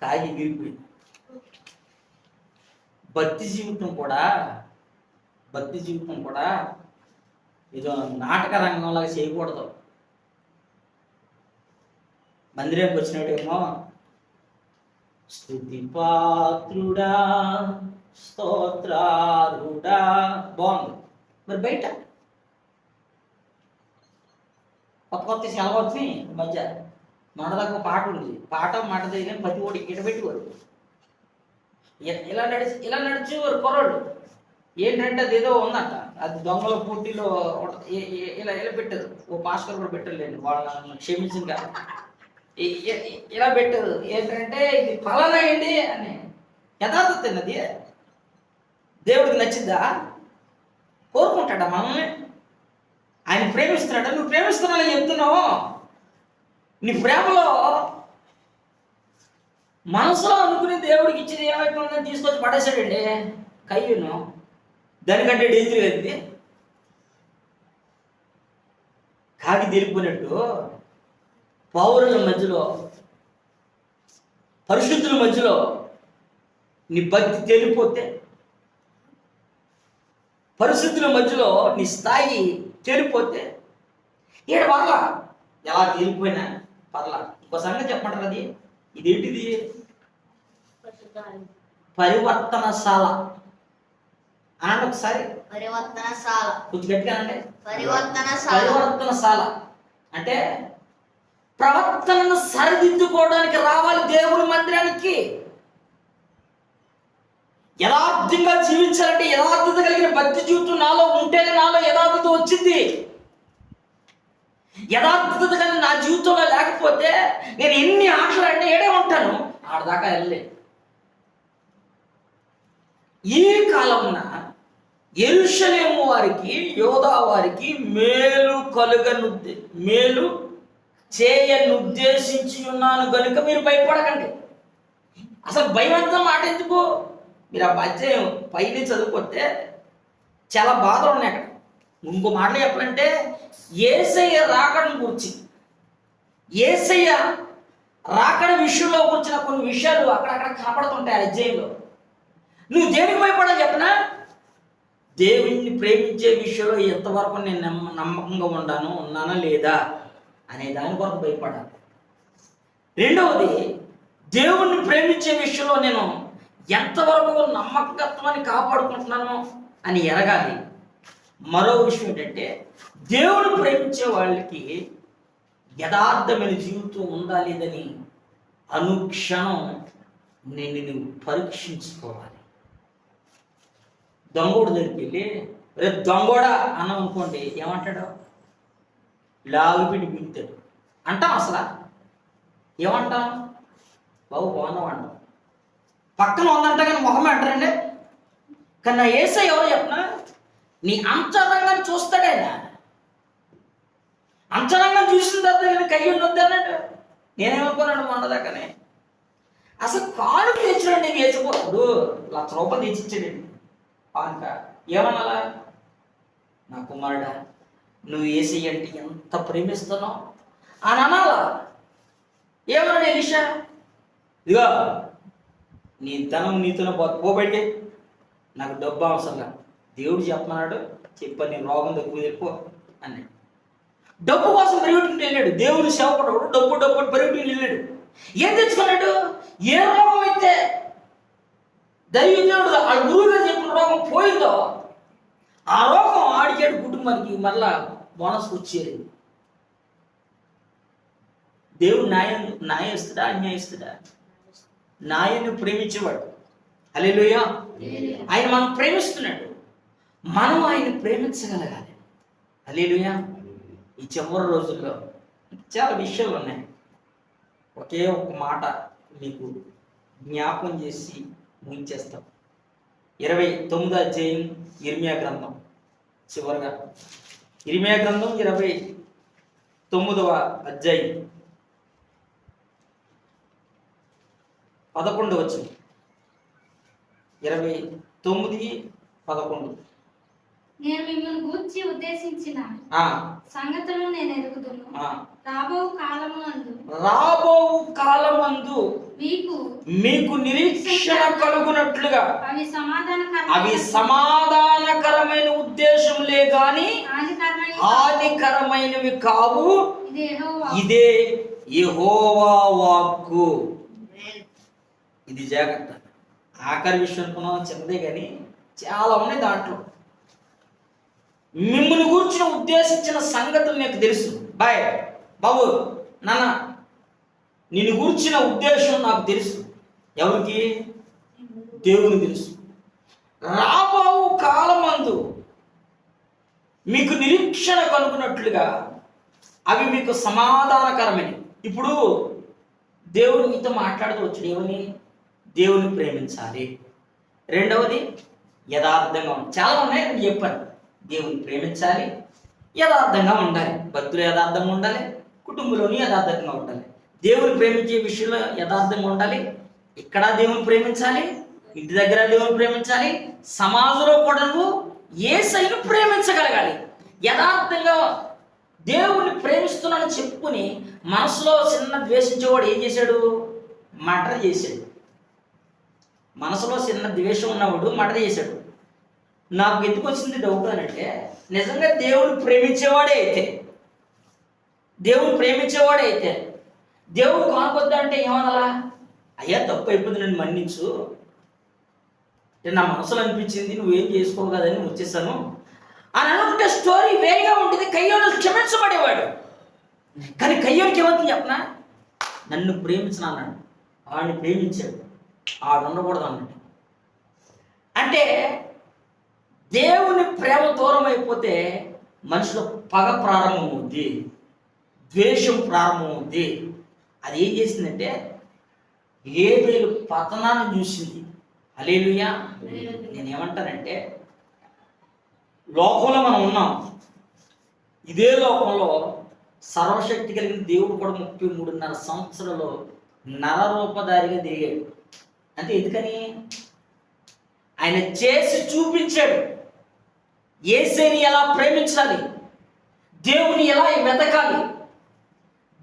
కాగి ఎగిరిపోయింది. భక్తి జీవితం కూడా ఏదో నాటక రంగంలాగా చేయకూడదు. మందిరానికి వచ్చినట్టేమో స్తుతి పాత్రుడా స్తోత్రారుడా బాగుంది. మరి బయట కొత్త సెలవు వచ్చినాయి మధ్య. మనదాకా పాట ఉంది, మాట దగ్గర ప్రతి ఓడి ఇటబెట్టేవారు. ఇలా నడిచేవారు కుర్రాళ్ళు. ఏంటంటే అది ఏదో ఉందంట, అది దొంగల పోటీలో ఇలా పెట్టారు. ఓ పాస్కర్ కూడా పెట్టలేండి, వాళ్ళని క్షమించిందిగా. ఇలా పెట్టారు. ఏంటంటే ఇది ఫలానా ఏంటి అని. యథార్థత అది దేవుడికి నచ్చిందా? కోరుకుంటాడా మనల్ని? ఆయన ప్రేమిస్తున్నాడా? నువ్వు ప్రేమిస్తున్నావు చెప్తున్నావు. నీ ప్రేమలో మనసులో అనుకుని దేవుడికి ఇచ్చేది ఏమైపోయిందని తీసుకొచ్చి పడేశాడండి కయ్యూను. దానికంటే డేంజర్ అది. కాకి తెలిపోయినట్టు పౌరుల మధ్యలో, పరిశుద్ధుల మధ్యలో నీ భక్తి తేలిపోతే, పరిశుద్ధుల మధ్యలో నీ స్థాయి తేలిపోతే ఈడ పర్లా, ఎలా తేలిపోయినా పర్లా. ఇంకో సంగతి చెప్పమంటారు, అది ఇదేంటిది? పరివర్తనశాల అనండి ఒకసారి. పరివర్తనశాల కొంచెం గట్టిగా అనండి. పరివర్తనశాల అంటే ప్రవర్తనను సరిదిద్దుకోవడానికి రావాలి దేవుడి మందిరానికి. యథార్థంగా జీవించాలంటే యథార్థత కలిగిన భక్తి జీవితం నాలో ఉంటేనే నాలో యథార్థత వచ్చింది. యథార్థత కానీ నా జీవితంలో లేకపోతే నేను ఎన్ని ఆటలు ఆడినా ఏడే ఉంటాను, ఆడదాకా వెళ్ళలే. ఈ కాలమున యెరూషలేము వారికి, యోధా వారికి మేలు చేయనుద్దేశించి ఉన్నాను కనుక మీరు భయపడకండి. అసలు భయవంతం మాట ఎందుకు? మీరు ఆ అధ్యాయం పైన చదువుకుంటే చాలా బాధలు ఉన్నాయి అక్కడ. ఇంకో మాటలు చెప్పాలంటే యేసయ్య రాకడం గురించి, యేసయ్య రాకడ విషయంలో కూర్చున్న కొన్ని విషయాలు అక్కడక్కడ కనపడుతుంటాయి ఆ అధ్యాయంలో. నువ్వు దేనికి భయపడాలి చెప్పనా? దేవుణ్ణి ప్రేమించే విషయంలో ఎంతవరకు నేను నమ్మకంగా ఉన్నానా లేదా అనే దాని కొరకు భయపడాలి. రెండవది, దేవుణ్ణి ప్రేమించే విషయంలో నేను ఎంతవరకు నమ్మకత్వాన్ని కాపాడుకుంటున్నాను అని ఎరగాలి. మరో విషయం ఏంటంటే దేవుని ప్రేమించే వాళ్ళకి యథార్థమైన జీవితం ఉందా లేదని అనుక్షణం నువ్వు పరీక్షించుకోవాలి. దొంగోడు దగ్గరికి వెళ్ళి రేపు దొంగోడా అన్నాం అనుకోండి, ఏమంటాడు? లాగిపిండి బిగుతాడు అంటాం. అసలు ఏమంటాం? బాబు బాగున్నావు అంటాం. పక్కన ఉందంట కానీ మొహం అంటారండి. కానీ నా యేసయ్య ఎవరో చెప్పనా? నీ అంతరంగాన్ని చూస్తాడైనా. అంతరంగాన్ని చూసిన తర్వాత నేను కయ్యి వద్దన్నాడు. నేనేమనుకున్నాను మొన్నదాకానే, అసలు కానుక తెచ్చాడు. నేను వేసిపోతాడు ₹1,00,000 తెచ్చిచ్చాడు పానక. ఏమన్నాలా? నా కుమారుడా, నువ్వు యేసయ్య అంటే ఎంత ప్రేమిస్తున్నావు అని అనాలా? ఏమన్నాడు ఎలీషా? ఇదిగో నీ ధనం నీతోనే పోబెట్టి, నాకు డబ్బు అవసరంగా, దేవుడు చెప్పమన్నాడు, చెప్పాను, నీ రోగం దగ్గర వెళ్ళిపో అన్నాడు. డబ్బు కోసం పరిగెట్టుకుంటూ వెళ్ళాడు. దేవుని సేవకుడు డబ్బు డబ్బు పరిగెట్టుకుని వెళ్ళాడు. ఏం తెచ్చుకున్నాడు? ఏ రోగం అయితే దైవజనుడు ఆ గురువుగా చెప్పిన రోగం పోయిందో ఆ రోగం ఆడికాడు కుటుంబానికి మళ్ళా బోనస్ వచ్చేది. దేవుడు న్యాయస్తుడా అన్యాయస్తుడా? న్యాయాన్ని ప్రేమించేవాడు. హల్లెలూయా. ఆయన మనం ప్రేమిస్తున్నాడు, మనం ఆయన ప్రేమించగలగాలి. హల్లెలూయా. ఈ చివరి రోజుల్లో చాలా విషయాలు ఉన్నాయి. ఒకే ఒక మాట మీకు జ్ఞాపకం చేసి ముగించేస్తాం. 29వ అధ్యాయం ఇర్మియా గ్రంథం, చివరిగా ఇర్మియా గ్రంథం 29వ అధ్యాయం 11వ వచనం. 29:11. నేను మిమ్మల్ని గూర్చి ఉద్దేశించిన సంగతులను నేను ఎరుగుదును. రాబో కాలమందు మీకు నిరీక్షణ కలుగునట్లుగా అవి సమాధానకరమైన ఉద్దేశంలే గాని హానికరమైనవి కావు. ఇదే యెహోవా వాక్కు. ఇది జాగ్రత్త. ఆఖరి విషయం అనుకున్నాం, చిన్నదే కానీ చాలా ఉన్నాయి దాంట్లో. మిమ్మల్ని గురించి ఉద్దేశించిన సంగతులు నీకు తెలుసు. బాబు నాన్న, నిన్ను గూర్చిన ఉద్దేశం నాకు తెలుసు. ఎవరికి? దేవుని తెలుసు. రాబో కాలమందు మీకు నిరీక్షణ కలుగునట్లుగా అవి మీకు సమాధానకరమైనవి. ఇప్పుడు దేవుడు మీతో మాట్లాడుతూ వచ్చాడు. ఏమని? దేవుని ప్రేమించాలి. రెండవది యథార్థంగా ఉండాలి. చాలా ఉన్నాయి, నేను చెప్పాను. దేవుని ప్రేమించాలి, యథార్థంగా ఉండాలి. భక్తులు యథార్థంగా ఉండాలి, కుటుంబంలోని యథార్థంగా ఉండాలి. దేవుని ప్రేమించే విషయంలో యథార్థంగా ఉండాలి. ఇక్కడ దేవుని ప్రేమించాలి, ఇంటి దగ్గర దేవుని ప్రేమించాలి, సమాజంలో కూడా నువ్వు యేసయ్యను ప్రేమించగలగాలి. యథార్థంగా దేవుని ప్రేమిస్తున్నానని చెప్పుకుని మనసులో చిన్న ద్వేషించేవాడు ఏం చేశాడు? మర్డర్ చేశాడు. మనసులో చిన్న ద్వేషం ఉన్నవాడు మర్డర్ చేశాడు. నాకు ఎందుకు వచ్చింది డౌట్ అని అంటే, నిజంగా దేవుని ప్రేమించేవాడే అయితే దేవుడు కానుకొద్దా అంటే ఏమనాలా? అయ్యా తప్పు అయిపోతుంది, నన్ను మన్నించు, నా మనసులో అనిపించింది, నువ్వేం చేసుకోవు కదని వచ్చేసాను అని అనుకుంటే స్టోరీ వేరేగా ఉంటుంది. కయ్యోను క్షమించబడేవాడు. కానీ కయ్యోనికి ఏమవుతుంది చెప్పనా? నన్ను ప్రేమించిన అన్నాడు, వాడిని ప్రేమించాడు, ఆడు ఉండకూడదు అన్నాడు. అంటే దేవుని ప్రేమ దూరం అయిపోతే మనిషిలో పగ ప్రారంభమవుద్ది, ద్వేషం ప్రారంభమవుద్ది. అది ఏం చేసిందంటే హేబేలు పతనాన్ని చూసింది. హల్లెలూయా. నేనేమంటానంటే, లోకంలో మనం ఉన్నాం. ఇదే లోకంలో సర్వశక్తి కలిగిన దేవుడు కూడా 33.5 సంవత్సరాలు నరరూపధారిగా తిరిగాడు. అంటే ఎందుకని? ఆయన చేసి చూపించాడు. యేసుని ఎలా ప్రేమించాలి, దేవుని ఎలా వెతకాలి,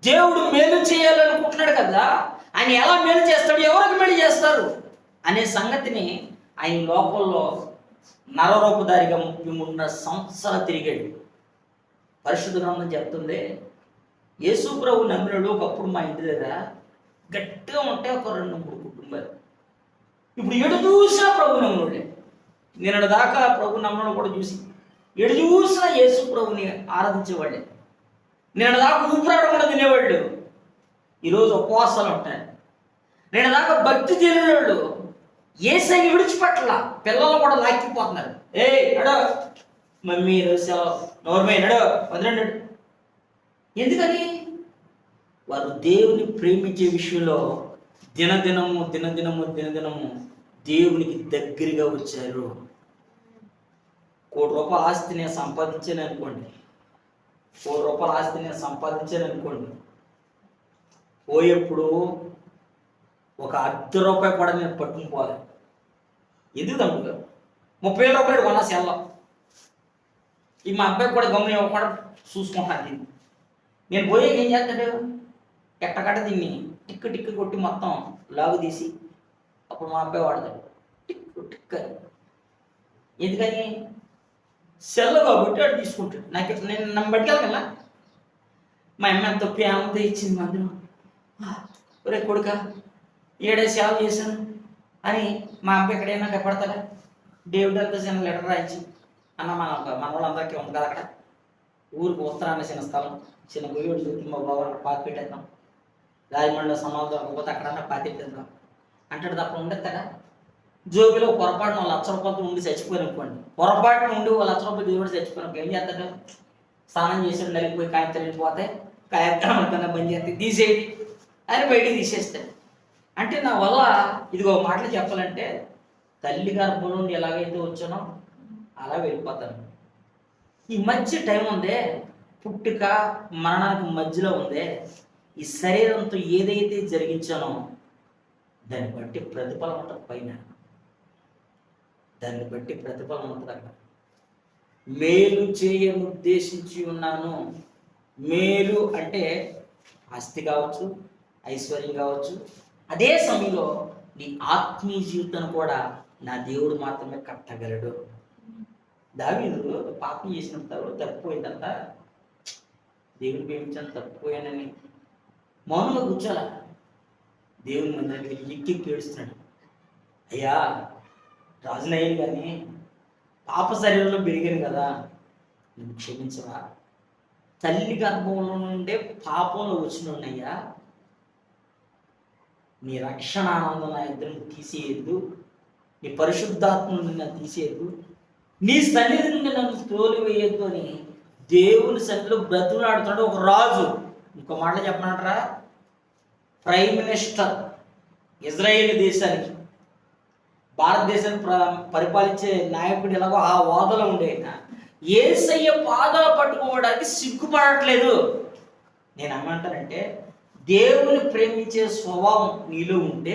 దేవుడు మేలు చేయాలనుకుంటున్నాడు కదా, ఆయన ఎలా మేలు చేస్తాడు, ఎవరికి మేలు చేస్తారు అనే సంగతిని ఆయన లోకంలో నరరూపధారిగా 33 సంవత్సరాలు తిరిగాడు. పరిశుద్ధ గ్రంథం చెప్తుంది, యేసు ప్రభు నమ్మినడు ఒకప్పుడు మా ఇంటి దగ్గర గట్టిగా ఉంటే ఒక 2-3 కుటుంబాలు. ఇప్పుడు ఎడు చూసినా ప్రభు నమ్ముడే. నిన్నటి దాకా ప్రభు నమ్మడం కూడా చూసి ఎడు చూసినా యేసు ప్రభుని ఆరాధించేవాళ్ళే. నిన్నటి దాకా ఊపిరాడకుండా తినేవాళ్ళు ఈరోజు ఉపవాసాలు ఉంటాయి. నిన్న దాకా భక్తి తెలియని యేసయ్యని విడిచిపెట్టల, పిల్లలు కూడా లాక్కిపోతున్నారు. నడో మమ్మీ సెలవు, నోర్మై నడో, వదిలేడు. ఎందుకని? వారు దేవుని ప్రేమించే విషయంలో దినదినము దేవునికి దగ్గరగా వచ్చారు. ₹1 ఆస్తి నేను సంపాదించాను అనుకోండి, ₹1 ఆస్తి నేను సంపాదించాను అనుకోండి, పోయేప్పుడు ఒక ₹10 కూడా నేను పట్టుకుని పోవాలి. ఎందుకు తమ్ముడు? ₹30,000 కొన్నా సెల్లో. ఈ మా అబ్బాయి కూడా గమ్మున ఇవ్వకుండా చూసుకుంటాను. దీన్ని నేను పోయే ఏం చేస్తాడు, ఎట్టకట్ట దీన్ని టిక్కు కొట్టి మొత్తం లాగు తీసి అప్పుడు మా అబ్బాయి వాడతాడు టిక్. ఎందుకని? సెల్ కాబట్టి వాడు తీసుకుంటాడు. నేను నన్ను పట్టుకెళ్ళను కదా. మా అమ్మ ఎంతో ప్రేమతో ఇచ్చింది మందులో, ఒరే కొడుక 7 సేవ చేశాను అని మా అబ్బాయి ఎక్కడైనా కనపడతాడా? దేవుడు అంతా చిన్న లెటర్ రాయించి, అన్న మన వాళ్ళందరికీ ఉంది కదా అక్కడ ఊరికి ఉత్తరాన్ని చిన్న స్థలం, చిన్న గొయ్యోడు చూసి మా బాబు అక్కడ పాతి పెట్టేద్దాం, రాజమండ్రిలో సమాధి దొరకపోతే అక్కడన్నా పాతి పెట్టేద్దాం అంటాడు తప్ప ఉండేస్తాడా? జోబిలో పొరపాటున ₹1,00,000 ఉండి చచ్చిపోయిన అనుకోండి, పొరపాటున ఉండి ₹1,00,000 దేవుడు చచ్చిపోయినప్పుడు ఏం చేస్తాడు? స్నానం చేసాడు, నలిగిపోయి కాగితాలు వెళ్ళిపోతే కార్యక్రమం కన్నా బంద్ చేస్తే తీసేయండి అని బయటికి తీసేస్తాడు. అంటే నా వల్ల ఇదిగో మాటలు చెప్పాలంటే తల్లి గర్భం నుండి ఎలాగైతే వచ్చానో అలా వెళ్ళిపోతాను. ఈ మధ్య టైం ఉందే, పుట్టుక మరణానికి మధ్యలో ఉందే, ఈ శరీరంతో ఏదైతే జరిగించానో దాన్ని బట్టి ప్రతిఫలం ఉంటుంది పైన, దాన్ని బట్టి ప్రతిఫలం ఉంటుంది అక్కడ. మేలు చేయను ఉద్దేశించి ఉన్నాను. మేలు అంటే ఆస్తి కావచ్చు, ఐశ్వర్యం కావచ్చు, అదే సమయంలో నీ ఆత్మీయ జీవితాన్ని కూడా నా దేవుడు మాత్రమే కట్టగలడు. దావీదు పాపం చేసినంత తప్పిపోయిందంట, దేవుని ప్రేమించాను తప్పిపోయానని మౌనంగా కూర్చోాల. దేవుని మందిరానికి వెళ్ళి ఎక్కి ఏడుస్తున్నాడు, అయ్యా రాజునయ్యాను కానీ పాప శరీరంలో పెరిగాను కదా, నువ్వు క్షమించవా? తల్లి గర్భంలో నుండే పాపంలో వచ్చినయ్యా, నీ రక్షణ ఆనందం నా ఇద్దరిని తీసేయద్దు, నీ పరిశుద్ధాత్మ నుండి నన్ను తీసేయద్దు, నీ సన్నిధి నుండి నన్ను తోలివేయద్దు అని దేవుని సన్నిధిలో బ్రతుకులాడుతున్నాడు ఒక రాజు. ఇంకో మాట చెప్పమంటారా? ప్రైమ్ మినిస్టర్ ఇజ్రాయేల్ దేశానికి, భారతదేశాన్ని పరిపాలించే నాయకుడు ఎలాగో ఆ హోదాలో ఉండే యేసయ్య పాదాలు పట్టుకోవడానికి సిగ్గుపడట్లేదు. నేను ఏమంటానంటే, దేవుని ప్రేమించే స్వభావం నీలో ఉంటే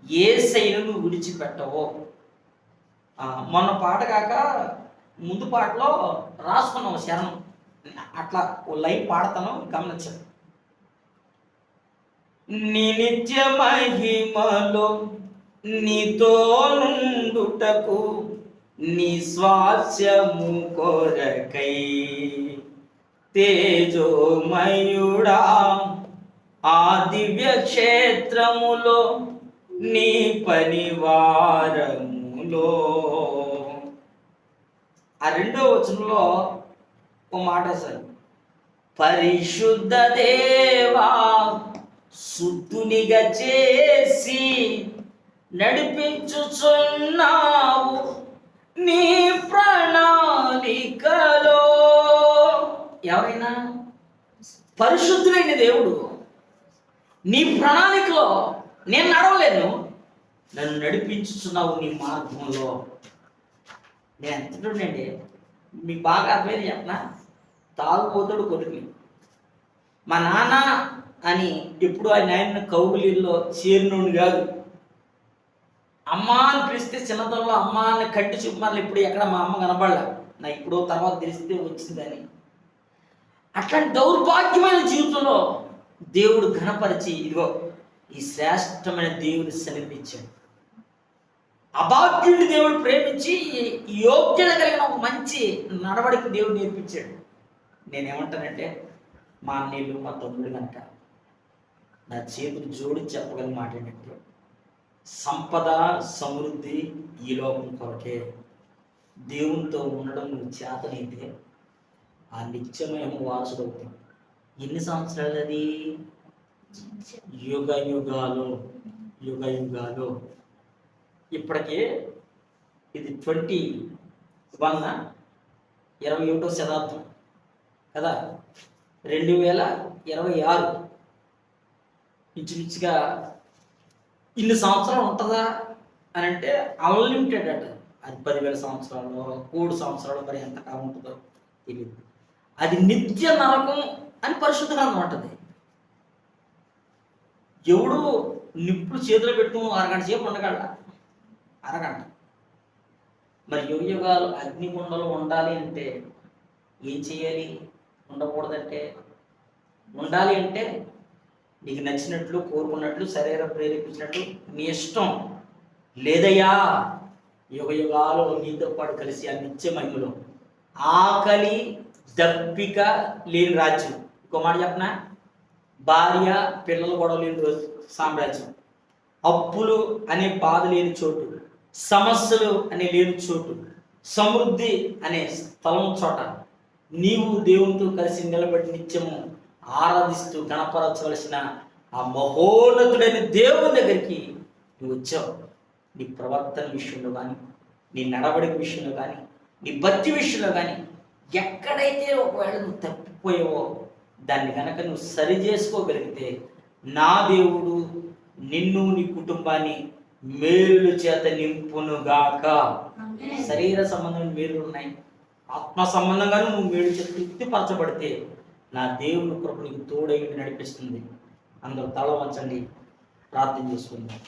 యేసయ్యను నువ్వు విడిచిపెట్టవు. మొన్న పాట కాక ముందు పాటలో రాసుకున్నావు శరణం, అట్లా ఓ లైన్ పాడతాను, గమనించాను. నీ నిత్య మహిమలో నీతో నుండుటకు నీ స్వాస్యము కొరకై తేజోమయుడా ఆ దివ్య క్షేత్రములో నీ పరివారములో. ఆ 2వ వచనంలో ఒక మాట సార్, పరిశుద్ధ దేవా శుద్ధునిగా చేసి నడిపించుచున్నావు నీ ప్రణాళికలో. ఎవరైనా పరిశుద్ధులైన దేవుడు నీ ప్రణాళికలో నేను నడవలేను, నన్ను నడిపించుచున్నావు నీ మార్గంలో. నేను ఎంతటండి మీకు బాగా అర్థమైంది చెప్పనా? తాగుపోతాడు కొడుకు, మా నాన్న అని ఎప్పుడు ఆయన కౌగులీల్లో చేరినోడు కాదు. అమ్మా అని పిలిస్తే చిన్నతనంలో అమ్మ అని కంటి చూపు మళ్ళీ ఇప్పుడు ఎక్కడ మా అమ్మ కనబడలే, నా ఇప్పుడు తర్వాత తెలిస్తే వచ్చిందని. అట్లాంటి దౌర్భాగ్యమైన జీవితంలో దేవుడు ఘనపరిచి ఇదిగో ఈ శ్రేష్టమైన దేవుడి సన్నిధి ఇచ్చాడు. అభాగ్యుడిని దేవుడు ప్రేమించి యోగ్యత కలిగిన ఒక మంచి నడవడికి దేవుడు నేర్పించాడు. నేనేమంటానంటే మా అన్నయ్యలు మా తమ్ముడు కనుక నా చేతులు జోడించి చెప్పగలిగిన మాట ఏంటంటే సంపద సమృద్ధి ఈ లోకం కొరకే. దేవునితో ఉండడం నువ్వు చేతనైతే ఆ నిత్యమైన వారసుడవుతావు. ఎన్ని సంవత్సరాలు అది? యుగ యుగాలు, యుగ యుగాలు. ఇప్పటికే ఇది 21వ శతాబ్దం కదా, 2026 ఇంచుమించుగా ఇన్ని సంవత్సరాలు ఉంటుందా అని అంటే అన్లిమిటెడ్ అట. అది 10,000 సంవత్సరాలు, 3 సంవత్సరాలు, మరి ఎంత కాలం ఉంటుందో తెలియదు. అది నిత్య నరకం అని పరిశుద్ధ గ్రంథం అంటది. ఎవడు నిప్పులు చేతిలో పెట్టుకుని అరగంట సేపు ఉండగలడా? అరగంట. మరి యుగ యుగాలు అగ్నిగుండలు ఉండాలి అంటే ఏం చేయాలి? ఉండకూడదంటే ఉండాలి అంటే నీకు నచ్చినట్లు, కోరుకున్నట్లు, శరీరం ప్రేరేపించినట్లు నీ ఇష్టం లేదయ్యా. యుగ యుగాలు నీతో పాటు కలిసి ఆ నిత్య మహిమలో ఆకలి దప్పిక లేని రాజ్యం. ఇంకో మాట చెప్పనా, భార్య పిల్లలు గొడవ లేని రోజు సామ్రాజ్యం, అప్పులు అనే బాధ లేని చోటు, సమస్యలు అనే లేని చోటు, సమృద్ధి అనే స్థలం చోట నీవు దేవునితో కలిసి నిలబడి నిత్యము ఆరాధిస్తూ గణపరచవలసిన ఆ మహోన్నతుడైన దేవుని దగ్గరికి నువ్వు వచ్చావు. నీ ప్రవర్తన విషయంలో కానీ, నీ నడవడిక విషయంలో కానీ, నీ భక్తి విషయంలో కానీ ఎక్కడైతే ఒకవేళ నువ్వు తప్పిపోయావో దాన్ని కనుక నువ్వు సరి చేసుకోగలిగితే నా దేవుడు నిన్ను నీ కుటుంబాన్ని మేలుల చేత నింపునుగాక. శరీర సంబంధమైన మేలులు ఉన్నాయి, ఆత్మ సంబంధంగాను నువ్వు మేలు చేత తృప్తిపరచబడితే నా దేవుని కృప నీకు తోడై నడిపిస్తుంది. అందరూ తల వంచండి, ప్రార్థన చేసుకుందాం.